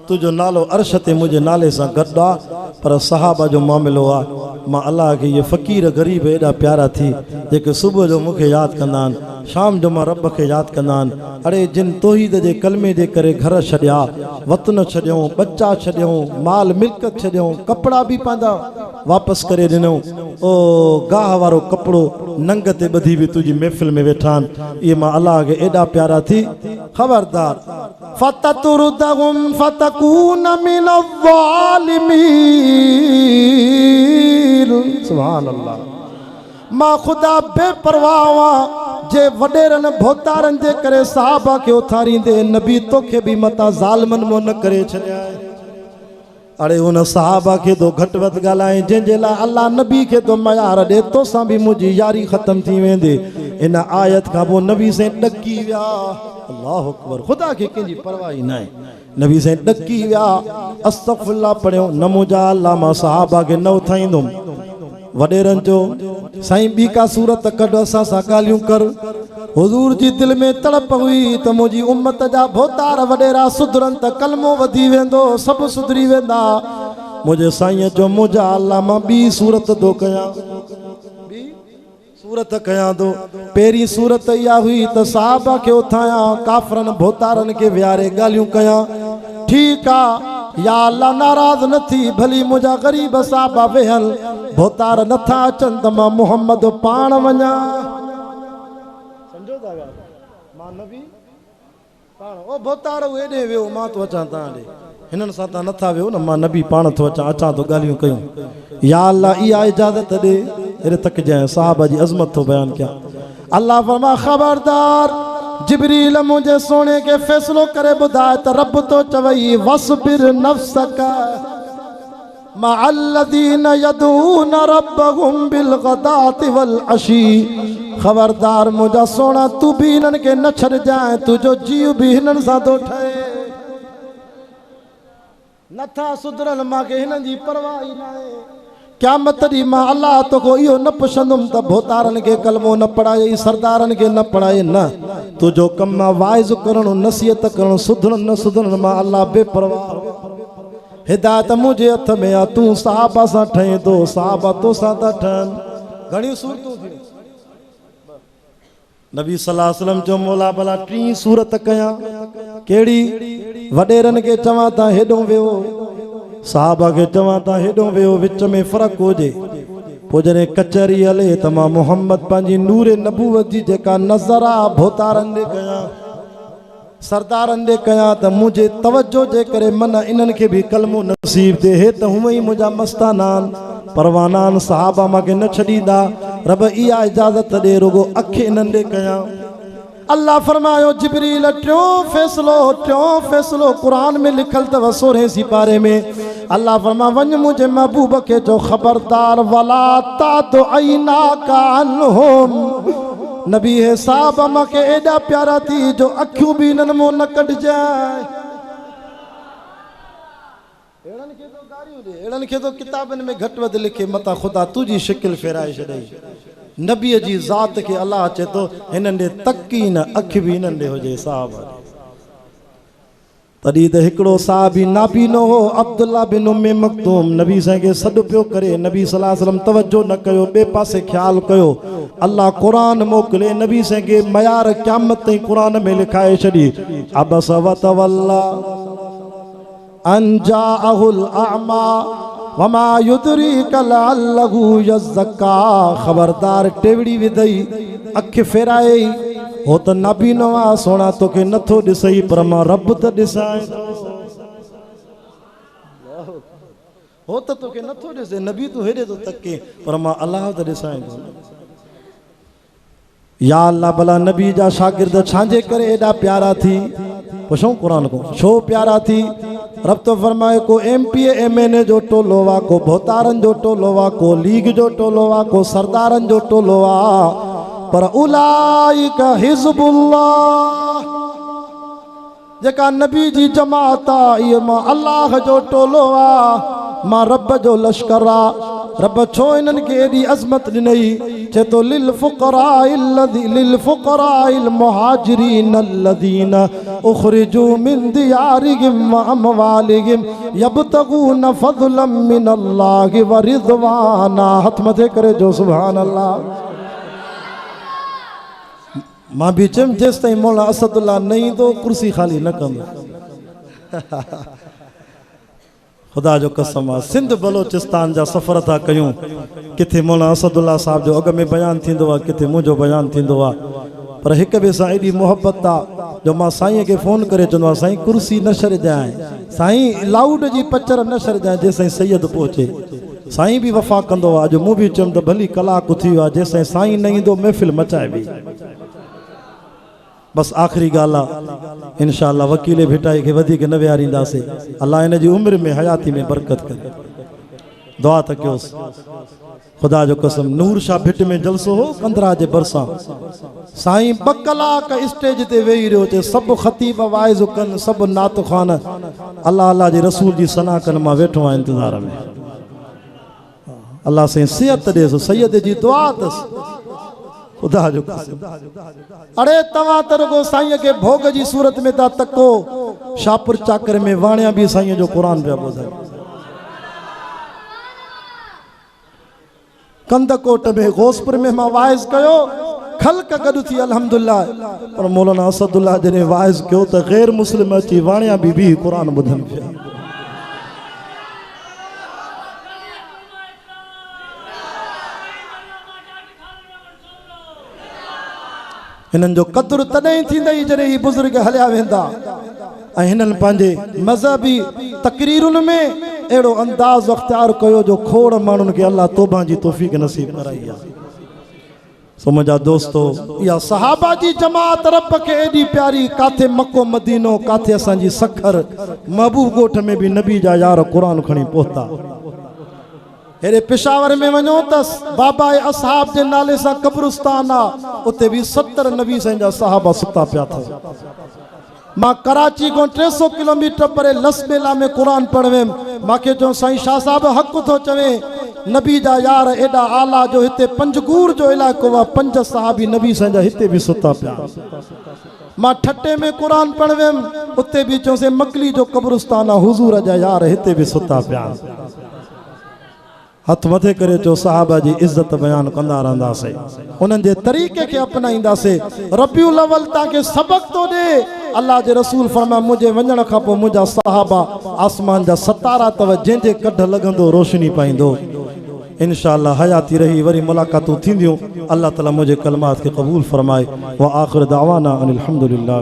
तुझो नालो अर्श ते मुझे नाले सां गॾु आहे, पर सहाबा जो मामिलो आहे। मां अल्लाह खे ये फ़क़ीर ग़रीब एॾा प्यारा थी जेके सुबुह जो मूंखे यादि कंदा आहिनि, शाम जो मां रब खे यादि कंदा आहिनि। अड़े जिन तौहीद जे कलमे जे करे घर छॾिया, वतन छॾियऊं, बच्चा छॾियऊं, माल मिल्कत छॾियऊं, कपिड़ा बि पंहिंजा वापसि करे ॾिनऊं। ओ गाह वारो कपिड़ो नंग ते ॿधी बि तुंहिंजी महफ़िल में वेठा आहिनि। इहे मां अल्लाह खे एॾा प्यारा थी। ख़बरदार फततुरदहुम फतकून मिनज़ ज़ालिमीन। सुभान अल्लाह। मां ख़ुदा बेपरवाह जे वॾेरनि भोतारनि जे करे साहबा खे उथारींदे नबी तोखे बि मता ज़ालिमनि मो न करे छॾिया। अड़े उन साहबा खे तो घटि वधि ॻाल्हाए जंहिंजे लाइ अल्लाह नबी खे तो मयार ॾे, तोसां बि मुंहिंजी यारी ख़तम थी वेंदी। इन आयत खां पोइ नबी से ॾकी विया। अल्लाह अकबर। ख़ुदा खे कंहिंजी परवाह न आहे। नबी से ॾकी विया, अस्तग़फिरुल्लाह पढ़ियो, न मुंहिंजा अल्लाह मां साहबा खे न उथाईंदुमि। वॾेरनि जो साईं ॿी का सूरत कढ, असां सां ॻाल्हियूं कर। हुज़ूर जी दिलि में तड़प हुई त मुंहिंजी उम्मत जा भोतार वॾेरा सुधरनि त कलमो वधी वेंदो, सभु सुधरी वेंदा। मुंहिंजे साईं जो मुंहिंजा अल्लाह मां ॿी सूरत थो कयां, ॿी सूरत कयां थो। पहिरीं सूरत इहा हुई त साहबा खे उथायां, काफ़रनि भोतारनि खे विहारे ॻाल्हियूं कयां। ठीकु आहे या अल्लाह नाराज़ न थी, भली मुंहिंजा ग़रीब साहबा वेहल, भोतार नथा अचनि त मां मुहम्मद पाण वञा। समझो था ॻाल्हि? मां नबी पाण, ओ भोतार हेॾे वियो, मां तो अचां तव्हां ॾे, हिननि सां तव्हां नथा वियो न, मां नबी पाण थो अचां तो ॻाल्हियूं कयूं। या अल्लाह इहा इजाज़त ॾे। अरे तक जाए साहबा जी अज़मत तो बयान किया। अल्लाह फरमा खबरदार, जिब्रील मुझे सोने के फैसलो करे बुधाए त रब तो चवई वसबिर नफ्सक मअल्लज़ीन यदून रब्बहुम बिलगदाति वल अशी। खबरदार मुझा सोना, तू भी हिननि खे न छॾ जाए, तुझो जीव भी हिननि सां थो ठहे। नथा सुधरल, मांखे हिननि जी परवाह ई न आहे। क़यामत ॾींहुं मां अल्लाह तोखो इहो न पुछंदुमि त भोतारनि खे कलमो न पढ़ाई, सरदारनि खे न पढ़ाई, न तुंहिंजो कमु आहे वाइज़ करणु, नसीहत करणु, सुधरनि न सुधरनि, मां अल्लाह बेपरवाह। हिदायत मुंहिंजे हथ में आहे, तूं साहबा सां ठहीं थो, साहबा तोसां था ठहनि। घणियूं सूरतूं थियूं। नबी सल्लल्लाहु अलैहि वसल्लम जो मौला भला टी सूरत कयां, कहिड़ी? वॾेरनि खे चवां था हेॾो वियो, साहबा खे चवां था हेॾो वियो, विच में फ़र्क़ु हुजे। पोइ जॾहिं कचहरी हले त मां मुहम्मद पंहिंजी नूरे नबूवत जी जेका नज़र आहे भोतारनि ॾे कयां, सरदारनि ॾे कयां, त मुंहिंजे तवजो जे करे मन इन्हनि खे बि कलमो नसीब थिए। हे त हूअं ई मुंहिंजा मस्ताना आहिनि, परवाना आहिनि, साहबा मूंखे न छॾींदा। रब इहा इजाज़त ॾे, रुगो अखि इन्हनि ॾे कयां। अल्लाह फरमायो जिब्रील टियों फैसलो कुरान में लिखल अथव 16 सिपारे में। अल्लाह फरमा वञ मुंहिंजे महबूब खे चओ खबरदार वला तादु ऐनाका अन्हुम। नबी हे साहब मूंखे एॾा प्यारा थी जो अखियूं बि हिननि मूं न कढजाए। अहिड़नि खे तो गारियूं ॾे, अहिड़नि खे तो किताबनि में घटि वधि लिखे मता ख़ुदा तुंहिंजी शिकिल फेराए छॾई। नबीअ जी ज़ात खे अल्लाह चए थो हिननि ॾे तकी न, अखि बि हिननि ॾे हुजे साहब। तॾहिं त हिकिड़ो साहबी नाबीनो हो, अब्दुल्ला बिन उम्मे मक्तूम, नबी साईं खे सॾु पियो करे, नबी सल्लल्लाहु अलैहि वसल्लम तवजो न कयो, ॿिए पासे ख़्यालु कयो। अल्लाह क़ुरान मोकिले, नबी साईं खे मयार क़यामत ताईं क़ुरान में लिखाए छॾी। अबस व तवल्ला अन जाअहुल अअमा वमा युदरीक लअल्लहु यज़क्का। खबरदार टेवड़ी विधई, अखि फेराई, हो त नाबीनो आहे, सोना तोखे नथो ॾिसई, पर मां रब त ॾिसां थो। हो त तोखे नथो ॾिसे, नबी तूं हेॾे थो तके, पर मां अलाह त ॾिसां थो। या अल्लाह भला नबी जा शागिर्द छांजे करे एॾा प्यारा थी? पुछूं क़ुरान को छो प्यारा थी? रब तो फरमाए को एमपी एमएनए जो टोलो वा, को भोतारनि जो टोलो वा, को लीग जो टोलो वा, को सरदारनि जो टोलो वा, पर उलाइका हिज़्बुल्लाह। जेका नबी जी जमात आहे इहे मां अल्लाह जो टोलो आहे, मां रब जो लश्कर आहे। रब छो इन्हनि खे एॾी अज़मत ॾिनई चए तो लिल फुक़राइल मुहाजिरीन अल्लज़ीना उख़रिजू मिन दियारिहिम व अमवालिहिम यब्तगून फ़ज़लन मिनल्लाहि व रिज़वाना। हथ मथे करे जो सुभान अल्लाह। मां भी चयमि जेसि ताईं मौला असदुल्ला न ईंदो कुर्सी ख़ाली न कंदो। खुदा जो कसम आहे सिंध बलोचिस्तान जा सफ़र था कयूं, किथे मौला असदुल्ला साहब जो अॻ में बयानु थींदो आहे, किथे मुंहिंजो बयानु थींदो आहे, पर हिक ॿिए सां एॾी मोहबत आहे जो मां साईं खे फ़ोन करे चवंदो आहे साईं कुर्सी न छॾिजांइ, साईं लाउड जी पचर न छॾिजांइ जेसिताईं सैयद पहुचे। साईं बि वफ़ा कंदो आहे। अॼु मूं बि चयुमि त भली कलाकु थी वियो आहे, जेसिताईं साईं न ईंदो महफ़िल मचाइबी। बस आखिरी ॻाल्हि आहे, इंशाअल्लाह वकील भिटाई खे वधीक न विहारींदासीं। अल्लाह हिन जी उमिरि में हयाती में बरकत करे। दुआ त कयोसि। खुदा जो कसम नूर शाह भिट में जलसो हो कंदरा जे भरिसां, साईं 2 कलाक स्टेज ते वेही रहियो चे, सभु ख़तीब वाइज़ कनि, सभु नात ख़ान अल्लाह अल्लाह जे रसूल जी सना कनि, मां वेठो आहियां इंतज़ार में। अल्लाह साईं सिहत ॾेसि, सैयद जी दुआ अथसि। खुदा जो कसम अड़े तव्हां त रुगो साईं के भोग जी सूरत में था तको, शाहपुर चाकर में वाणिया भी साईं जो क़ुरान पिया ॿुधनि, कंदकोट में गौसपुर में मां वाइज़ कयो, खल्क गॾु थी अल्हम्दुलिल्लाह। पर मौलाना असदुल्लाह जॾहिं वाइज़ कयो त गैर मुस्लिम अची वाणिया भी क़ुरान ॿुधनि पिया। हिननि जो क़दुरु तॾहिं थींदई जॾहिं ही बुज़ुर्ग हलिया वेंदा। ऐं हिननि पंहिंजे मज़हबी तक़रीरुनि में अहिड़ो अंदाज़ अख़्तियार कयो जो खोड़ माण्हुनि खे अल्लाह तौबा जी तौफ़ीक़ नसीब कराई आहे। सो मुंहिंजा दोस्तो, इहा सहाबा जी जमात रब खे एॾी प्यारी, काथे मको मदीनो, काथे असांजी सखर महबूब ॻोठ में बि नबी जा यार क़ुरान खणी पहुता। हेॾे पेशावर में वञो त बाबा असहाब जे नाले सां क़ब्रिस्तान आहे, उते बि 70 नबी साईं जा सहाबा सुता पिया अथव। मां कराची खां 300 किलोमीटर परे लसबेला में क़ुरान पढ़ वियुमि। मूंखे चयो साईं शाह साहब हक़ थो चवे, नबी जा यार एॾा आला जो हिते पंजगूर जो इलाइक़ो आहे, 5 सहाबी नबी साईं जा हिते बि सुता पिया। मां ठटे में क़ुरान पढ़ वियुमि, उते बि चयोसीं मकली जो क़ब्रिस्तान आहे, हुज़ूर जा यार हिते बि सुता पिया। हथ मथे करे चो सहाबा जी इज्जत बयान कंदा रहंदासीं, उन्हनि जे तरीक़े खे अपनाईंदासीं। रबीउल अव्वल तव्हांखे सबक़ थो ॾे। अल्लाह जे रसूल फरमाया मुंहिंजे वञण खां पोइ मुंहिंजा सहाबा आसमान जा सितारा अथव, जंहिंजे कढ लॻंदो रोशनी पाईंदो। इंशाअल्लाह हयाती रही वरी मुलाक़ातूं थींदियूं। अल्लाह ताला मुंहिंजे कलमात खे क़बूल फरमाए। व आख़िर दावाना अनिल हम्दुलिल्लाह।